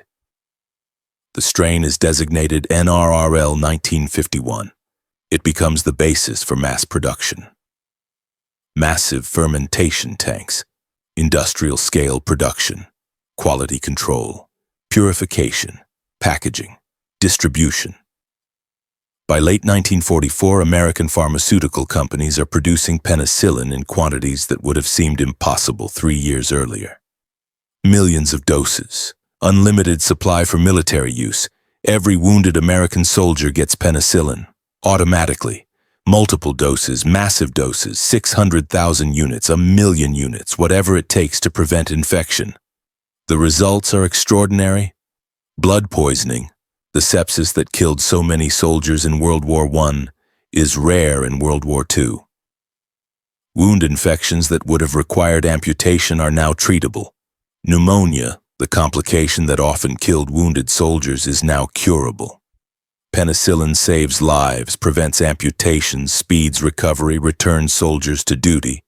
The strain is designated NRRL 1951. It becomes the basis for mass production. Massive fermentation tanks, industrial-scale production, quality control, purification, packaging, distribution. By late 1944, American pharmaceutical companies are producing penicillin in quantities that would have seemed impossible 3 years earlier. Millions of doses, unlimited supply for military use. Every wounded American soldier gets penicillin, automatically. Multiple doses, massive doses, 600,000 units, 1,000,000 units, whatever it takes to prevent infection. The results are extraordinary. Blood poisoning, the sepsis that killed so many soldiers in World War I, is rare in World War II. Wound infections that would have required amputation are now treatable. Pneumonia, the complication that often killed wounded soldiers, is now curable. Penicillin saves lives, prevents amputations, speeds recovery, returns soldiers to duty.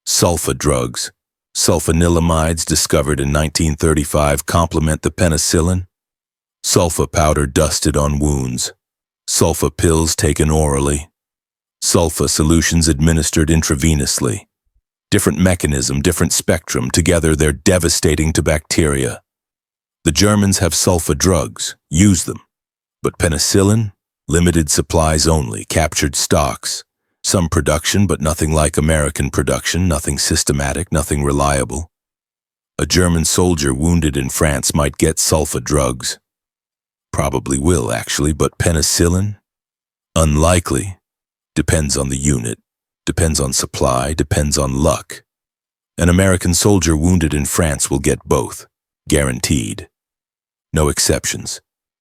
Sulfa drugs, sulfonylamides discovered in 1935, complement the penicillin. Sulfa powder dusted on wounds, sulfa pills taken orally, sulfa solutions administered intravenously. Different mechanism, different spectrum, together they're devastating to bacteria. The Germans have sulfa drugs, use them. But penicillin? Limited supplies only, captured stocks. Some production, but nothing like American production, nothing systematic, nothing reliable. A German soldier wounded in France might get sulfa drugs. Probably will, actually, but penicillin? Unlikely. Depends on the unit, depends on supply, depends on luck. An American soldier wounded in France will get both, guaranteed. No exceptions,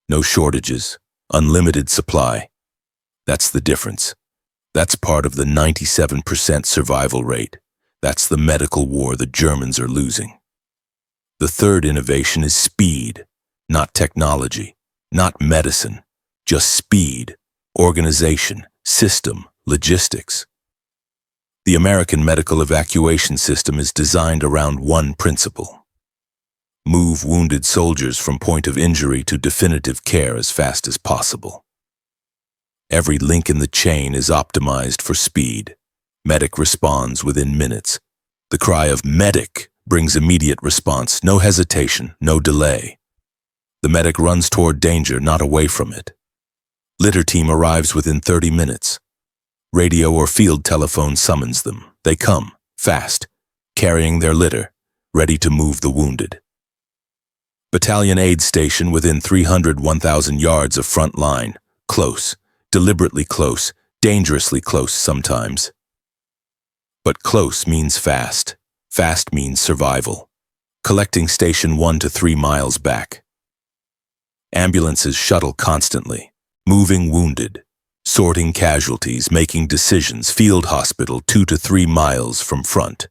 no shortages, unlimited supply. That's the difference. That's part of the 97% survival rate. That's the medical war the Germans are losing. The third innovation is speed, not technology, not medicine, just speed, organization, system, logistics. The American medical evacuation system is designed around one principle: move wounded soldiers from point of injury to definitive care as fast as possible. Every link in the chain is optimized for speed. Medic responds within minutes. The cry of "medic" brings immediate response, no hesitation, no delay. The medic runs toward danger, not away from it. Litter team arrives within 30 minutes. Radio or field telephone summons them. They come, fast, carrying their litter, ready to move the wounded. Battalion aid station within 300-1,000 yards of front line, close, deliberately close, dangerously close sometimes. But close means fast. Fast means survival. Collecting station 1 to 3 miles back. Ambulances shuttle constantly, moving wounded, sorting casualties, making decisions. Field hospital 2 to 3 miles from front.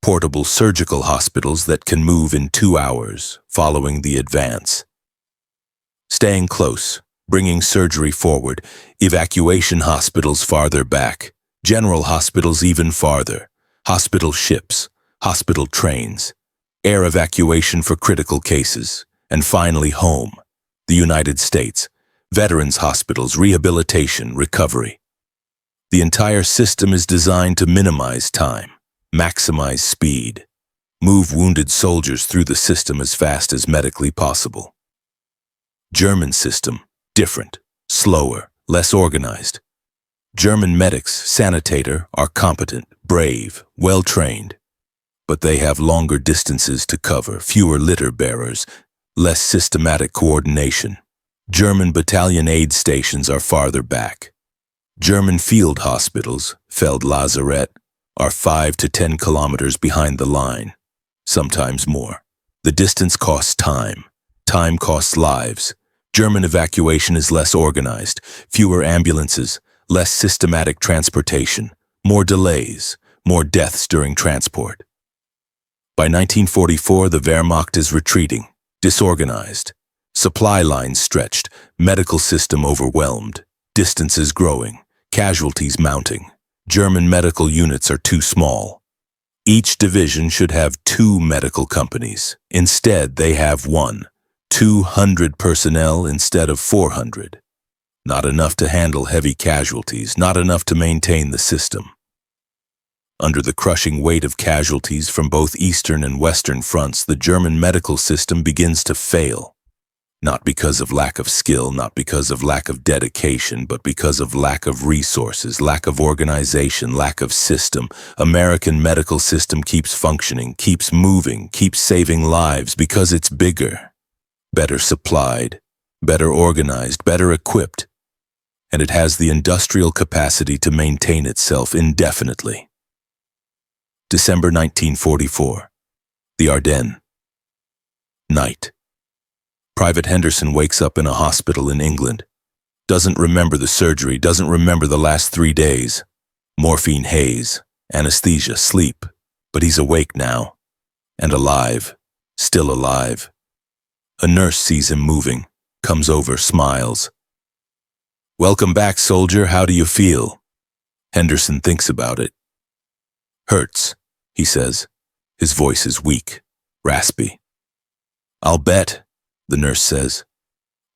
Portable surgical hospitals that can move in 2 hours, following the advance. Staying close, bringing surgery forward, evacuation hospitals farther back, general hospitals even farther, hospital ships, hospital trains, air evacuation for critical cases, and finally home, the United States, veterans hospitals, rehabilitation, recovery. The entire system is designed to minimize time, maximize speed, move wounded soldiers through the system as fast as medically possible. German system, different, slower, less organized. German medics, sanitator, are competent, brave, well-trained, but they have longer distances to cover, fewer litter bearers, less systematic coordination. German battalion aid stations are farther back. German field hospitals, Feldlazarett, are 5 to 10 kilometers behind the line, sometimes more. The distance costs time. Time costs lives. German evacuation is less organized, fewer ambulances, less systematic transportation, more delays, more deaths during transport. By 1944, the Wehrmacht is retreating, disorganized, supply lines stretched, medical system overwhelmed, distances growing, casualties mounting. German medical units are too small. Each division should have 2 medical companies. Instead, they have 1. 200 personnel instead of 400. Not enough to handle heavy casualties, not enough to maintain the system. Under the crushing weight of casualties from both Eastern and Western fronts, the German medical system begins to fail. Not because of lack of skill, not because of lack of dedication, but because of lack of resources, lack of organization, lack of system. American medical system keeps functioning, keeps moving, keeps saving lives because it's bigger, better supplied, better organized, better equipped, and it has the industrial capacity to maintain itself indefinitely. December 1944. The Ardennes. Night. Private Henderson wakes up in a hospital in England. Doesn't remember the surgery, doesn't remember the last 3 days. Morphine haze, anesthesia, sleep. But he's awake now. And alive. Still alive. A nurse sees him moving, comes over, smiles. "Welcome back, soldier. How do you feel?" Henderson thinks about it. "Hurts," he says. His voice is weak, raspy. "I'll bet," the nurse says.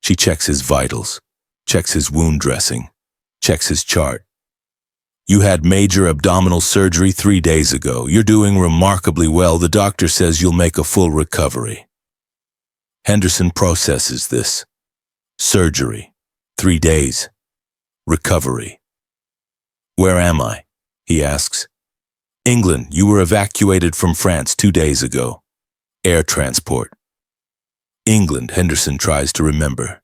She checks his vitals, checks his wound dressing, checks his chart. "You had major abdominal surgery 3 days ago. You're doing remarkably well. The doctor says you'll make a full recovery." Henderson processes this. Surgery, 3 days. Recovery. "Where am I?" he asks. "England. You were evacuated from France 2 days ago. Air transport." England, Henderson tries to remember.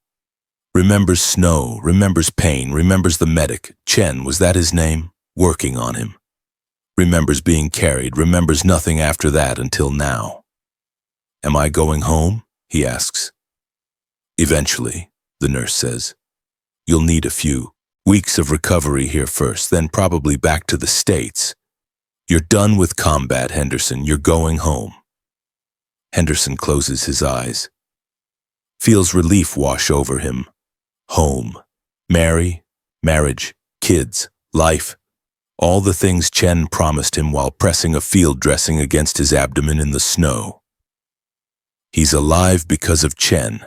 Remembers snow, remembers pain, remembers the medic, Chen, was that his name, working on him. Remembers being carried, remembers nothing after that until now. "Am I going home?" he asks. "Eventually," the nurse says. "You'll need a few Weeks of recovery here first, then probably back to the States. You're done with combat, Henderson. You're going home. Henderson closes his eyes. Feels relief wash over him. Home. Mary, marriage, kids, life. All the things Chen promised him while pressing a field dressing against his abdomen in the snow. He's alive because of Chen.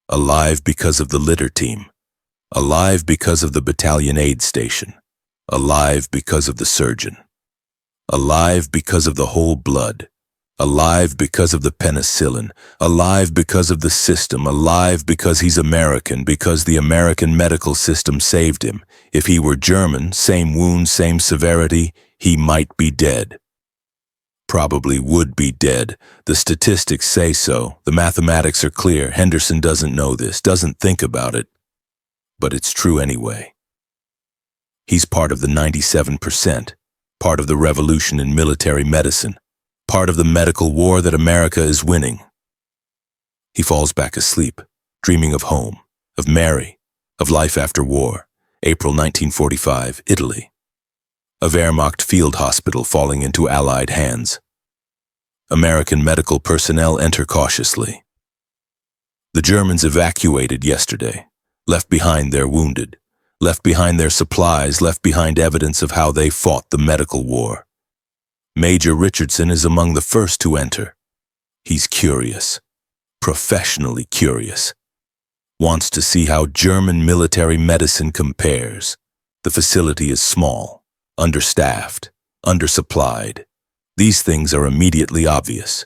Alive because of the litter team. Alive because of the battalion aid station. Alive because of the surgeon. Alive because of the whole blood. Alive because of the penicillin. Alive because of the system. Alive because he's American, because the American medical system saved him. If he were German, same wound, same severity, he might be dead. Probably would be dead. The statistics say so. The mathematics are clear. Henderson doesn't know this, doesn't think about it. But it's true anyway. He's part of the 97%, part of the revolution in military medicine, part of the medical war that America is winning. He falls back asleep, dreaming of home, of Mary, of life after war. April 1945, Italy. A Wehrmacht field hospital falling into Allied hands. American medical personnel enter cautiously. The Germans evacuated yesterday, left behind their wounded, left behind their supplies, left behind evidence of how they fought the medical war. Major Richardson is among the first to enter. He's curious, professionally curious. Wants to see how German military medicine compares. The facility is small, understaffed, undersupplied. These things are immediately obvious.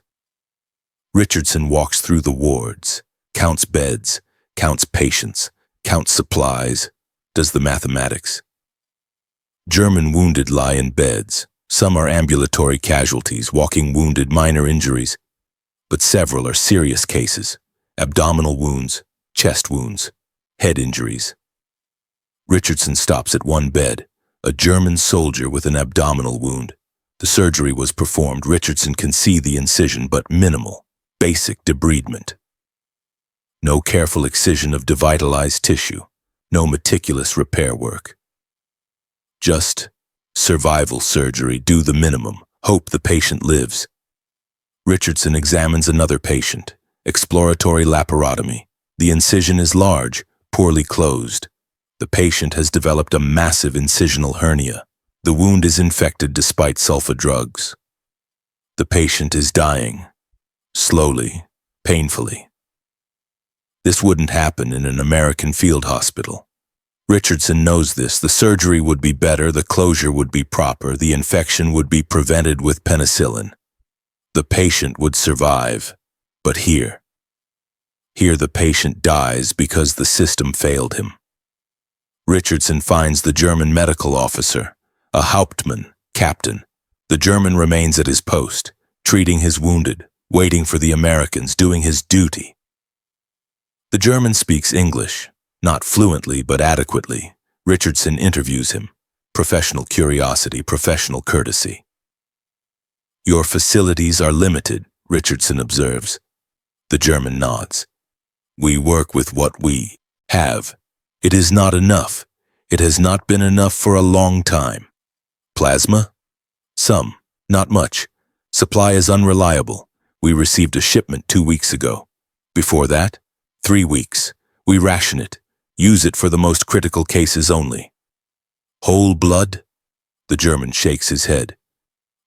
Richardson walks through the wards, counts beds, counts patients, counts supplies, does the mathematics. German wounded lie in beds. Some are ambulatory casualties, walking wounded, minor injuries, but several are serious cases, abdominal wounds, chest wounds, head injuries. Richardson stops at one bed, a German soldier with an abdominal wound. The surgery was performed. Richardson can see the incision, but minimal, basic debridement. No careful excision of devitalized tissue, no meticulous repair work. Just survival surgery, do the minimum, hope the patient lives. Richardson examines another patient, exploratory laparotomy. The incision is large, poorly closed. The patient has developed a massive incisional hernia. The wound is infected despite sulfa drugs. The patient is dying, slowly, painfully. This wouldn't happen in an American field hospital. Richardson knows this. The surgery would be better, the closure would be proper, the infection would be prevented with penicillin. The patient would survive, but here the patient dies because the system failed him. Richardson finds the German medical officer, a Hauptmann, captain. The German remains at his post, treating his wounded, waiting for the Americans, doing his duty. The German speaks English, not fluently but adequately. Richardson interviews him. Professional curiosity, professional courtesy. Your facilities are limited, Richardson observes. The German nods. We work with what we have. It is not enough. It has not been enough for a long time. Plasma? Some, not much. Supply is unreliable. We received a shipment 2 weeks ago. Before that, 3 weeks. We ration it. Use it for the most critical cases only. Whole blood? The German shakes his head.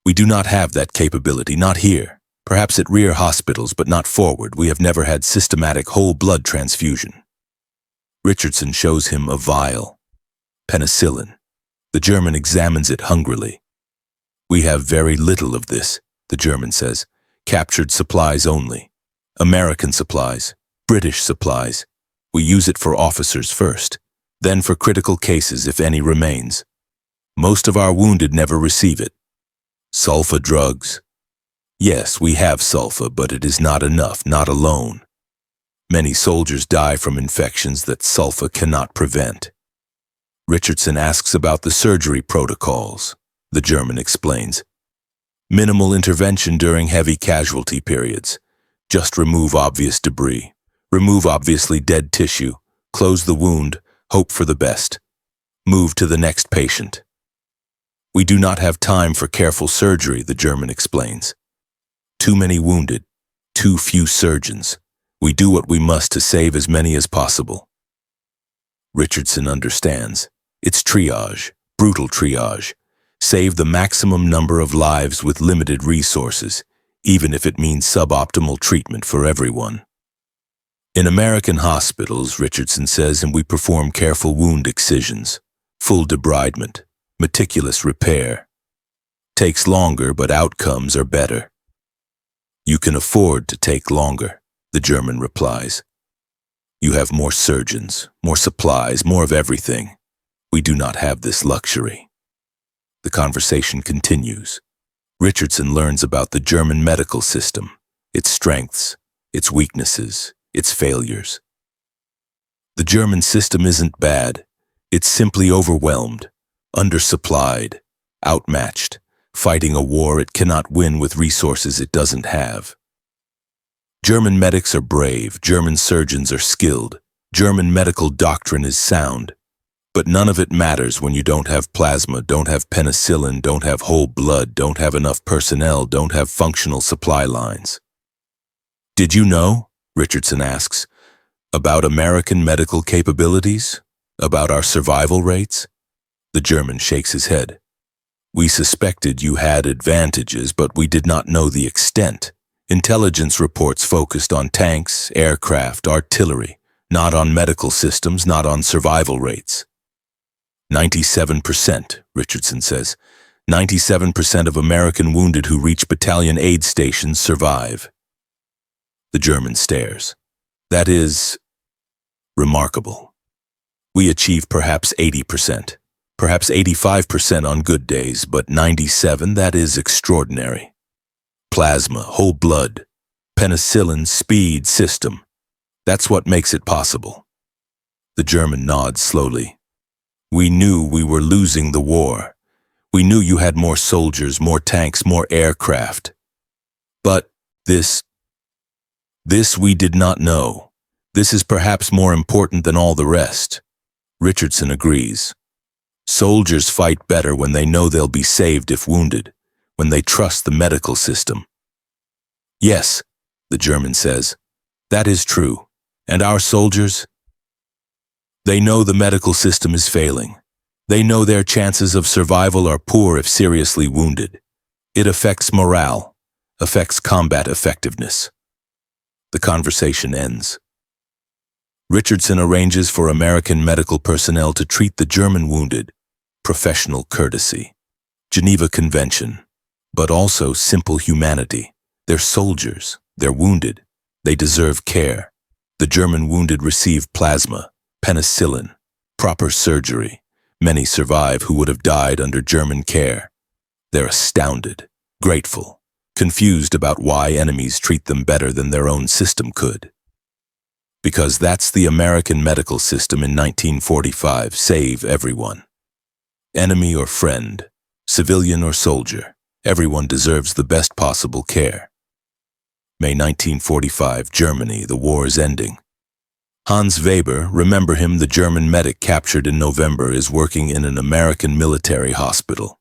We do not have that capability, not here. Perhaps at rear hospitals, but not forward. We have never had systematic whole blood transfusion. Richardson shows him a vial. Penicillin. The German examines it hungrily. We have very little of this, the German says. Captured supplies only. American supplies. British supplies. We use it for officers first, then for critical cases if any remains. Most of our wounded never receive it. Sulfa drugs. Yes, we have sulfa, but it is not enough, not alone. Many soldiers die from infections that sulfa cannot prevent. Richardson asks about the surgery protocols. The German explains. Minimal intervention during heavy casualty periods. Just remove obvious debris. Remove obviously dead tissue. Close the wound. Hope for the best. Move to the next patient. We do not have time for careful surgery, the German explains. Too many wounded, too few surgeons. We do what we must to save as many as possible. Richardson understands. It's triage, brutal triage. Save the maximum number of lives with limited resources, even if it means suboptimal treatment for everyone. In American hospitals, Richardson says, and we perform careful wound excisions, full debridement, meticulous repair. Takes longer, but outcomes are better. You can afford to take longer, the German replies. You have more surgeons, more supplies, more of everything. We do not have this luxury. The conversation continues. Richardson learns about the German medical system, its strengths, its weaknesses, its failures. The German system isn't bad. It's simply overwhelmed, undersupplied, outmatched, fighting a war it cannot win with resources it doesn't have. German medics are brave, German surgeons are skilled, German medical doctrine is sound. But none of it matters when you don't have plasma, don't have penicillin, don't have whole blood, don't have enough personnel, don't have functional supply lines. Did you know, Richardson asks, about American medical capabilities? About our survival rates? The German shakes his head. We suspected you had advantages, but we did not know the extent. Intelligence reports focused on tanks, aircraft, artillery, not on medical systems, not on survival rates. 97%, Richardson says. 97% of American wounded who reach battalion aid stations survive. The German stares. That is remarkable. We achieve perhaps 80%, perhaps 85% on good days, but 97%, that is extraordinary. Plasma, whole blood, penicillin, speed, system. That's what makes it possible. The German nods slowly. We knew we were losing the war. We knew you had more soldiers, more tanks, more aircraft. But this we did not know. This is perhaps more important than all the rest. Richardson agrees. Soldiers fight better when they know they'll be saved if wounded, when they trust the medical system. Yes, the German says, that is true. And our soldiers? They know the medical system is failing. They know their chances of survival are poor if seriously wounded. It affects morale, affects combat effectiveness. The conversation ends. Richardson arranges for American medical personnel to treat the German wounded, professional courtesy, Geneva Convention, but also simple humanity. They're soldiers, they're wounded, they deserve care. The German wounded receive plasma, penicillin, proper surgery. Many survive who would have died under German care. They're astounded, grateful, confused about why enemies treat them better than their own system could. Because that's the American medical system in 1945, save everyone. Enemy or friend, civilian or soldier, everyone deserves the best possible care. May 1945, Germany, the war is ending. Hans Weber, remember him, the German medic captured in November, is working in an American military hospital.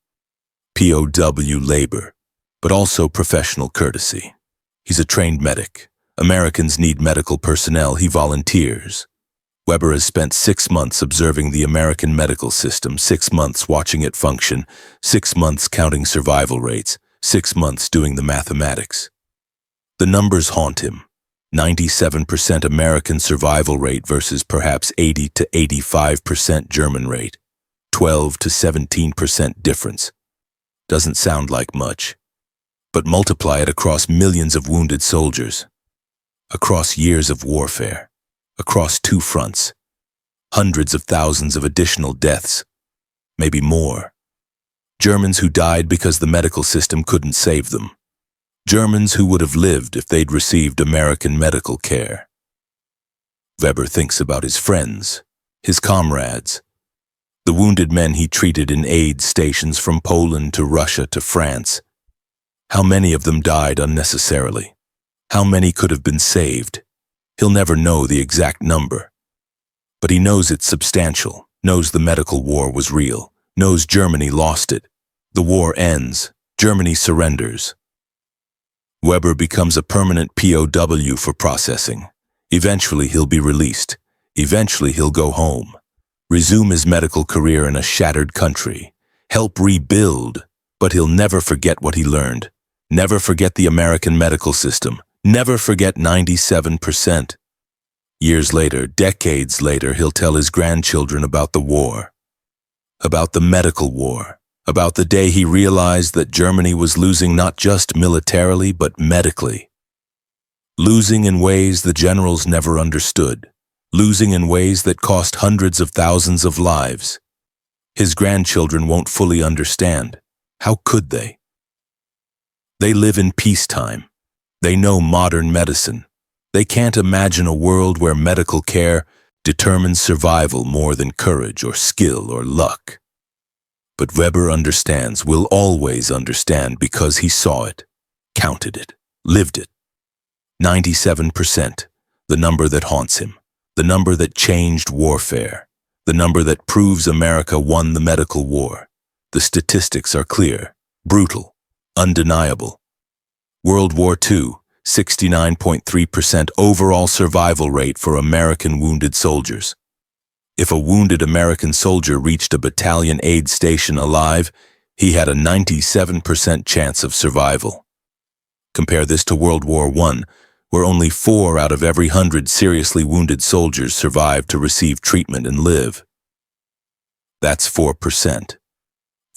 POW labor, but also professional courtesy. He's a trained medic. Americans need medical personnel, he volunteers. Weber has spent 6 months observing the American medical system, 6 months watching it function, 6 months counting survival rates, 6 months doing the mathematics. The numbers haunt him. 97% American survival rate versus perhaps 80 to 85% German rate. 12 to 17% difference. Doesn't sound like much. But multiply it across millions of wounded soldiers. Across years of warfare. Across 2 fronts. Hundreds of thousands of additional deaths. Maybe more. Germans who died because the medical system couldn't save them. Germans who would have lived if they'd received American medical care. Weber thinks about his friends, his comrades, the wounded men he treated in aid stations from Poland to Russia to France. How many of them died unnecessarily? How many could have been saved? He'll never know the exact number. But he knows it's substantial, knows the medical war was real, knows Germany lost it. The war ends. Germany surrenders. Weber becomes a permanent POW for processing. Eventually he'll be released. Eventually he'll go home. Resume his medical career in a shattered country. Help rebuild. But he'll never forget what he learned. Never forget the American medical system. Never forget 97%. Years later, decades later, he'll tell his grandchildren about the war. About the medical war. About the day he realized that Germany was losing not just militarily, but medically. Losing in ways the generals never understood. Losing in ways that cost hundreds of thousands of lives. His grandchildren won't fully understand. How could they? They live in peacetime. They know modern medicine. They can't imagine a world where medical care determines survival more than courage or skill or luck. But Weber understands, will always understand, because he saw it, counted it, lived it. 97%, the number that haunts him, the number that changed warfare, the number that proves America won the medical war. The statistics are clear, brutal, undeniable. World War II, 69.3% overall survival rate for American wounded soldiers. If a wounded American soldier reached a battalion aid station alive, he had a 97% chance of survival. Compare this to World War I, where only 4 out of every 100 seriously wounded soldiers survived to receive treatment and live. That's 4%.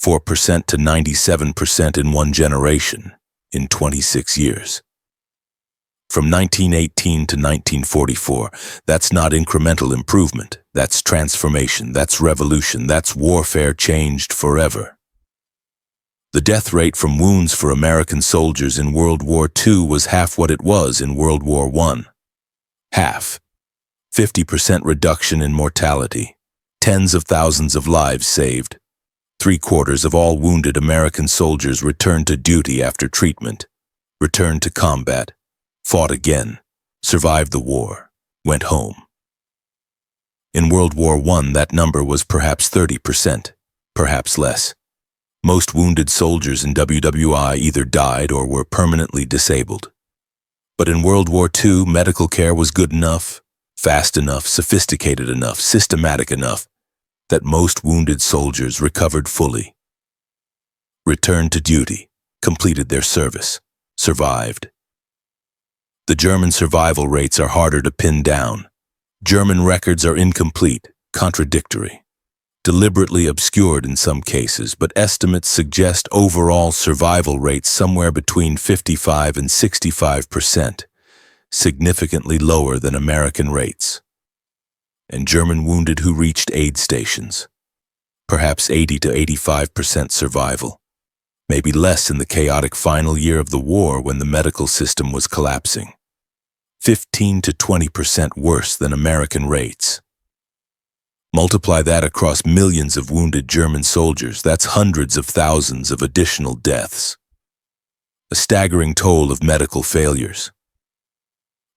4% to 97% in one generation, in 26 years. From 1918 to 1944, that's not incremental improvement. That's transformation, that's revolution, that's warfare changed forever. The death rate from wounds for American soldiers in World War II was half what it was in World War I. Half. 50% reduction in mortality. Tens of thousands of lives saved. 3/4 of all wounded American soldiers returned to duty after treatment, returned to combat, fought again, survived the war, went home. In World War I, that number was perhaps 30%, perhaps less. Most wounded soldiers in WWII either died or were permanently disabled. But in World War II, medical care was good enough, fast enough, sophisticated enough, systematic enough, that most wounded soldiers recovered fully, returned to duty, completed their service, survived. The German survival rates are harder to pin down. German records are incomplete, contradictory, deliberately obscured in some cases, but estimates suggest overall survival rates somewhere between 55 and 65%, significantly lower than American rates. And German wounded who reached aid stations, perhaps 80 to 85% survival, maybe less in the chaotic final year of the war when the medical system was collapsing. 15 to 20% worse than American rates. Multiply that across millions of wounded German soldiers, that's hundreds of thousands of additional deaths. A staggering toll of medical failures.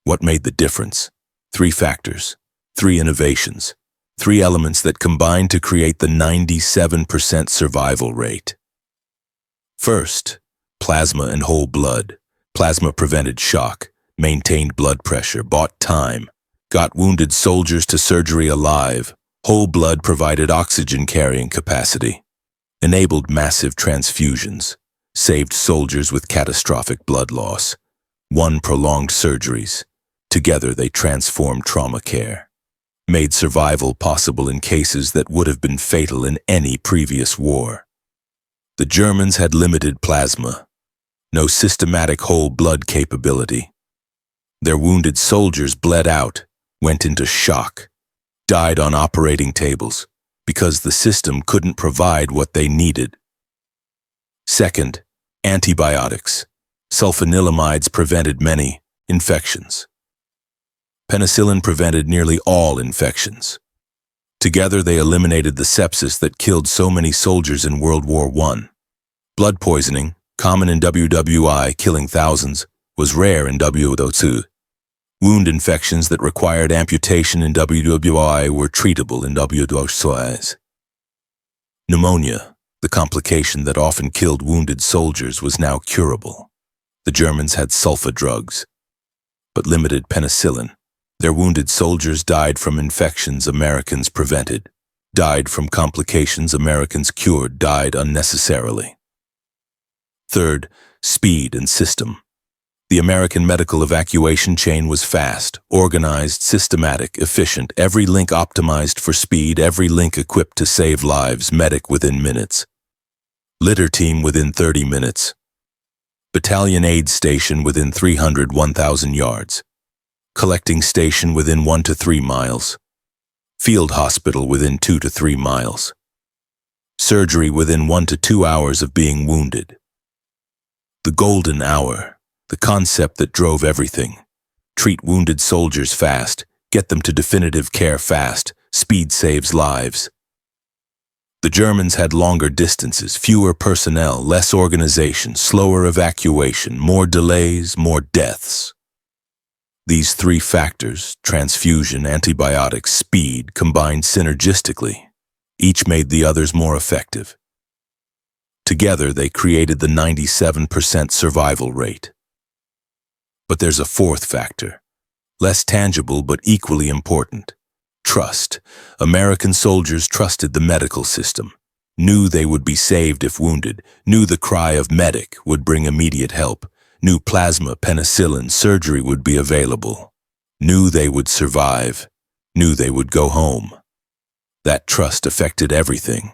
What made the difference? 3 factors, 3 innovations, 3 elements that combined to create the 97% survival rate. First, plasma and whole blood. Plasma prevented shock, maintained blood pressure, bought time, got wounded soldiers to surgery alive. Whole blood provided oxygen carrying capacity, enabled massive transfusions, saved soldiers with catastrophic blood loss, won prolonged surgeries. Together they transformed trauma care, made survival possible in cases that would have been fatal in any previous war. The Germans had limited plasma, no systematic whole blood capability. Their wounded soldiers bled out, went into shock, died on operating tables because the system couldn't provide what they needed. Second, antibiotics. Sulfonylamides prevented many infections. Penicillin prevented nearly all infections. Together they eliminated the sepsis that killed so many soldiers in World War I. Blood poisoning, common in WWII, killing thousands, was rare in WWII. Wound infections that required amputation in WWII were treatable in WWIIs. Pneumonia, the complication that often killed wounded soldiers, was now curable. The Germans had sulfa drugs, but limited penicillin. Their wounded soldiers died from infections Americans prevented, died from complications Americans cured, died unnecessarily. Third, speed and system. The American medical evacuation chain was fast, organized, systematic, efficient, every link optimized for speed, every link equipped to save lives, medic within minutes. Litter team within 30 minutes. Battalion aid station within 300, 1,000 yards. Collecting station within 1 to 3 miles. Field hospital within 2 to 3 miles. Surgery within 1 to 2 hours of being wounded. The golden hour, the concept that drove everything. Treat wounded soldiers fast, get them to definitive care fast, speed saves lives. The Germans had longer distances, fewer personnel, less organization, slower evacuation, more delays, more deaths. These three factors, transfusion, antibiotics, speed, combined synergistically. Each made the others more effective. Together, they created the 97% survival rate. But there's a fourth factor, less tangible but equally important. Trust. American soldiers trusted the medical system, knew they would be saved if wounded, knew the cry of medic would bring immediate help, knew plasma, penicillin, surgery would be available, knew they would survive, knew they would go home. That trust affected everything,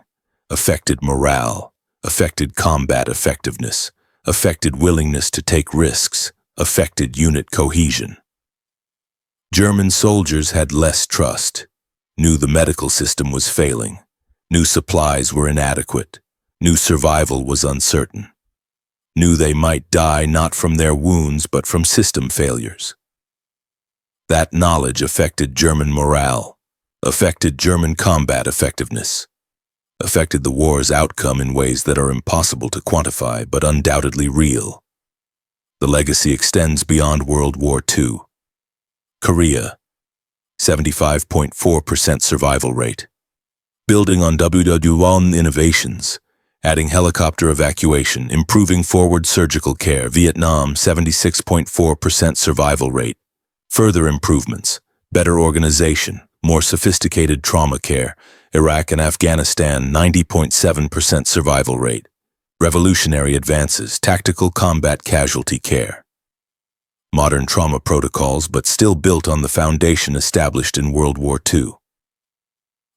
affected morale, affected combat effectiveness, affected willingness to take risks, affected unit cohesion. German soldiers had less trust, knew the medical system was failing, knew supplies were inadequate, knew survival was uncertain, knew they might die not from their wounds but from system failures. That knowledge affected German morale, affected German combat effectiveness, affected the war's outcome in ways that are impossible to quantify but undoubtedly real. The legacy extends beyond World War II. Korea, 75.4% survival rate. Building on WWII innovations, adding helicopter evacuation, improving forward surgical care. Vietnam, 76.4% survival rate. Further improvements, better organization, more sophisticated trauma care. Iraq and Afghanistan, 90.7% survival rate. Revolutionary advances, tactical combat casualty care. Modern trauma protocols, but still built on the foundation established in World War II.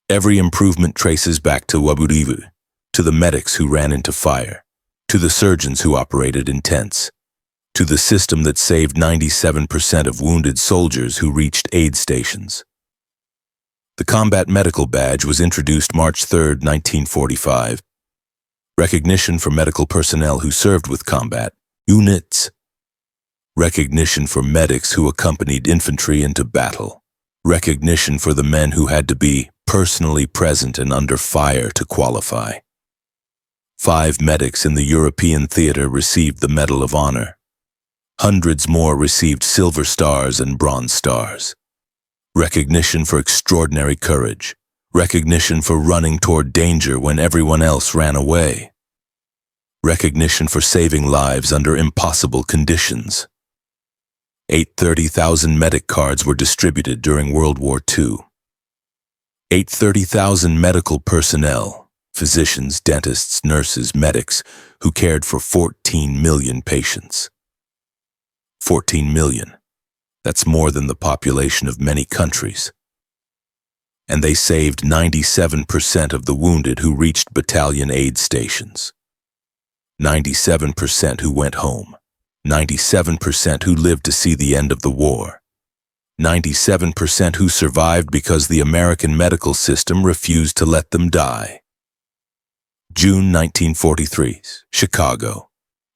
Every improvement traces back to WWII, to the medics who ran into fire, to the surgeons who operated in tents, to the system that saved 97% of wounded soldiers who reached aid stations. The Combat Medical Badge was introduced March 3, 1945. Recognition for medical personnel who served with combat units. Recognition for medics who accompanied infantry into battle. Recognition for the men who had to be personally present and under fire to qualify. 5 medics in the European theater received the Medal of Honor. Hundreds more received Silver Stars and Bronze Stars. Recognition for extraordinary courage. Recognition for running toward danger when everyone else ran away. Recognition for saving lives under impossible conditions. 830,000 medic cards were distributed during World War II. 830,000 medical personnel, physicians, dentists, nurses, medics, who cared for 14 million patients. 14 million. That's more than the population of many countries. And they saved 97% of the wounded who reached battalion aid stations. 97% who went home. 97% who lived to see the end of the war. 97% who survived because the American medical system refused to let them die. June 1943, Chicago.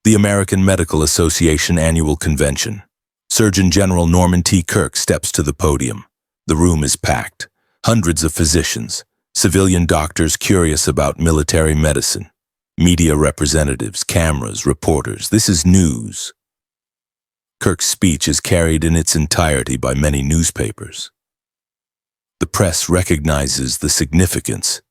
The American Medical Association Annual Convention. Surgeon General Norman T. Kirk steps to the podium. The room is packed. Hundreds of physicians, civilian doctors curious about military medicine, media representatives, cameras, reporters. This is news. Kirk's speech is carried in its entirety by many newspapers. The press recognizes the significance.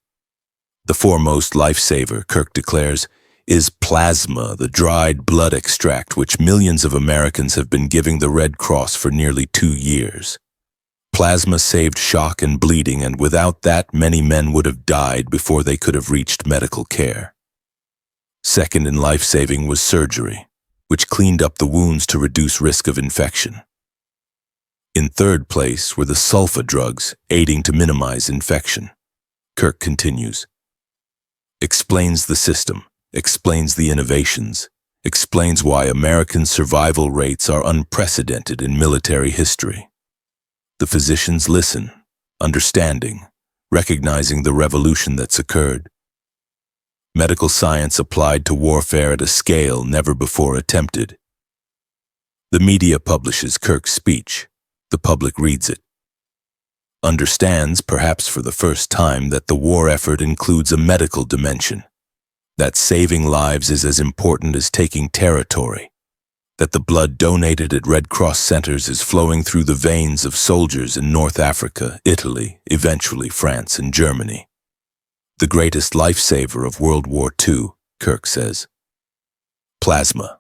The foremost lifesaver, Kirk declares, is plasma, the dried blood extract which millions of Americans have been giving the Red Cross for nearly 2 years. Plasma saved shock and bleeding, and without that, many men would have died before they could have reached medical care. Second in life-saving was surgery, which cleaned up the wounds to reduce risk of infection. In third place were the sulfa drugs, aiding to minimize infection. Kirk continues, explains the system, explains the innovations, explains why American survival rates are unprecedented in military history. The physicians listen, understanding, recognizing the revolution that's occurred. Medical science applied to warfare at a scale never before attempted. The media publishes Kirk's speech. The public reads it. Understands, perhaps for the first time, that the war effort includes a medical dimension, that saving lives is as important as taking territory, that the blood donated at Red Cross centers is flowing through the veins of soldiers in North Africa, Italy, eventually France and Germany. The greatest lifesaver of World War II, Kirk says. Plasma.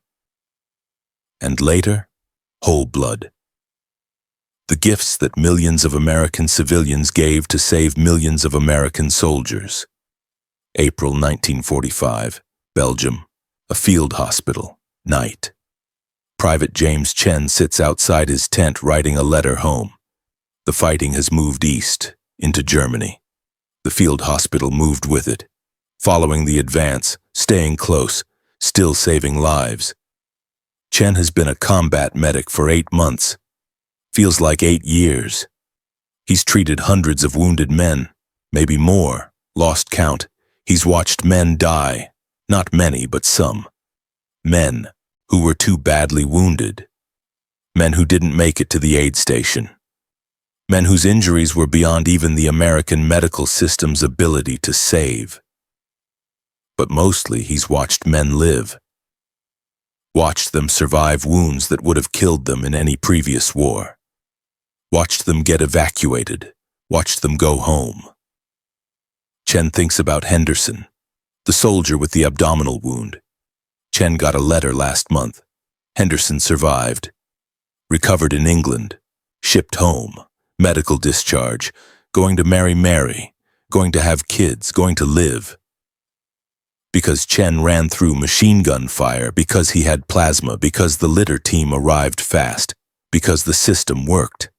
And later, whole blood. The gifts that millions of American civilians gave to save millions of American soldiers. April 1945, Belgium, a field hospital, night. Private James Chen sits outside his tent writing a letter home. The fighting has moved east, into Germany. The field hospital moved with it, following the advance, staying close, still saving lives. Chen has been a combat medic for 8 months. Feels like 8 years. He's treated hundreds of wounded men, maybe more, lost count. He's watched men die, not many, but some. Men who were too badly wounded. Men who didn't make it to the aid station. Men whose injuries were beyond even the American medical system's ability to save. But mostly he's watched men live. Watched them survive wounds that would have killed them in any previous war. Watched them get evacuated. Watched them go home. Chen thinks about Henderson, the soldier with the abdominal wound. Chen got a letter last month. Henderson survived. Recovered in England. Shipped home. Medical discharge. Going to marry Mary. Going to have kids. Going to live. Because Chen ran through machine gun fire. Because he had plasma. Because the litter team arrived fast. Because the system worked.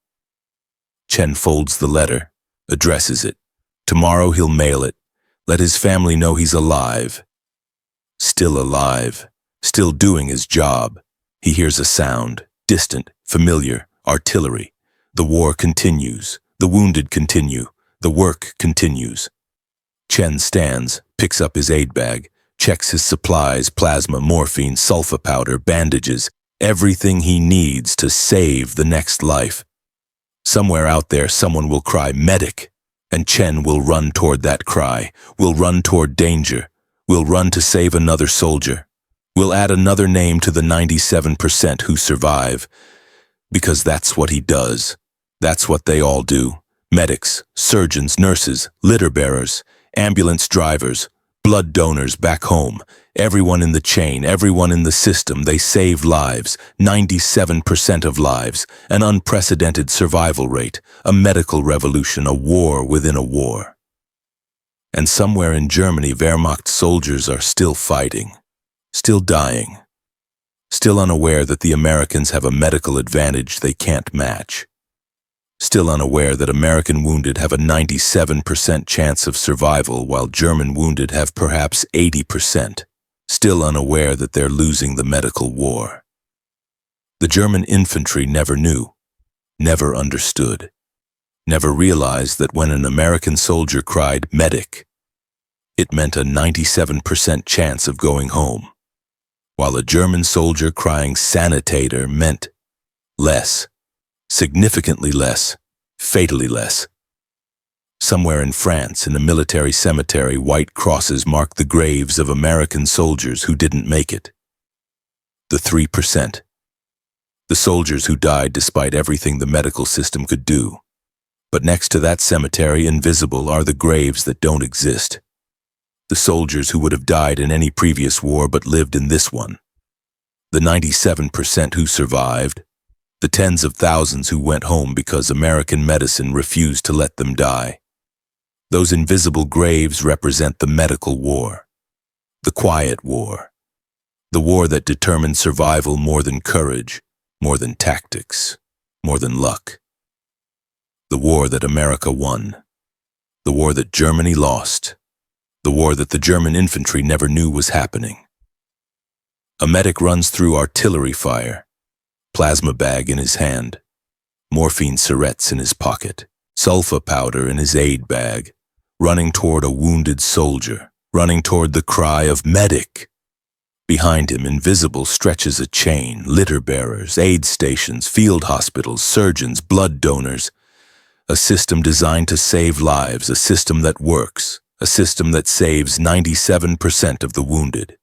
Chen folds the letter. Addresses it. Tomorrow he'll mail it. Let his family know he's alive. Still alive. Still doing his job. He hears a sound. Distant. Familiar. Artillery. The war continues. The wounded continue. The work continues. Chen stands, picks up his aid bag, checks his supplies, plasma, morphine, sulfa powder, bandages, everything he needs to save the next life. Somewhere out there someone will cry, "Medic!" And Chen will run toward that cry, will run toward danger, will run to save another soldier, will add another name to the 97% who survive. Because that's what he does. That's what they all do. Medics, surgeons, nurses, litter bearers, ambulance drivers, blood donors back home, everyone in the chain, everyone in the system, they save lives, 97% of lives, an unprecedented survival rate, a medical revolution, a war within a war. And somewhere in Germany, Wehrmacht soldiers are still fighting, still dying, still unaware that the Americans have a medical advantage they can't match. Still unaware that American wounded have a 97% chance of survival while German wounded have perhaps 80%. Still unaware that they're losing the medical war. The German infantry never knew, never understood, never realized that when an American soldier cried, "Medic," it meant a 97% chance of going home, while a German soldier crying "Sanitator" meant less. Significantly less, fatally less. Somewhere in France, in a military cemetery, white crosses mark the graves of American soldiers who didn't make it. The 3%. The soldiers who died despite everything the medical system could do. But next to that cemetery, invisible, are the graves that don't exist. The soldiers who would have died in any previous war but lived in this one. The 97% who survived. The tens of thousands who went home because American medicine refused to let them die. Those invisible graves represent the medical war. The quiet war. The war that determined survival more than courage, more than tactics, more than luck. The war that America won. The war that Germany lost. The war that the German infantry never knew was happening. A medic runs through artillery fire, plasma bag in his hand, morphine syrettes in his pocket, sulfa powder in his aid bag, running toward a wounded soldier, running toward the cry of medic. Behind him, invisible, stretches a chain, litter bearers, aid stations, field hospitals, surgeons, blood donors. A system designed to save lives, a system that works, a system that saves 97% of the wounded.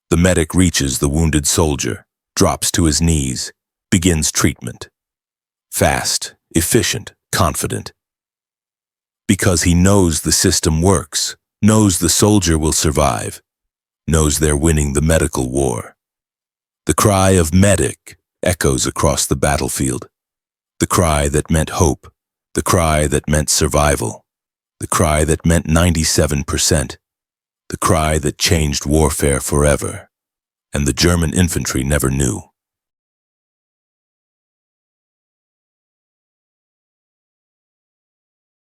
The medic reaches the wounded soldier, drops to his knees, begins treatment. Fast, efficient, confident. Because he knows the system works, knows the soldier will survive, knows they're winning the medical war. The cry of medic echoes across the battlefield. The cry that meant hope, the cry that meant survival, the cry that meant 97%, the cry that changed warfare forever, and the German infantry never knew.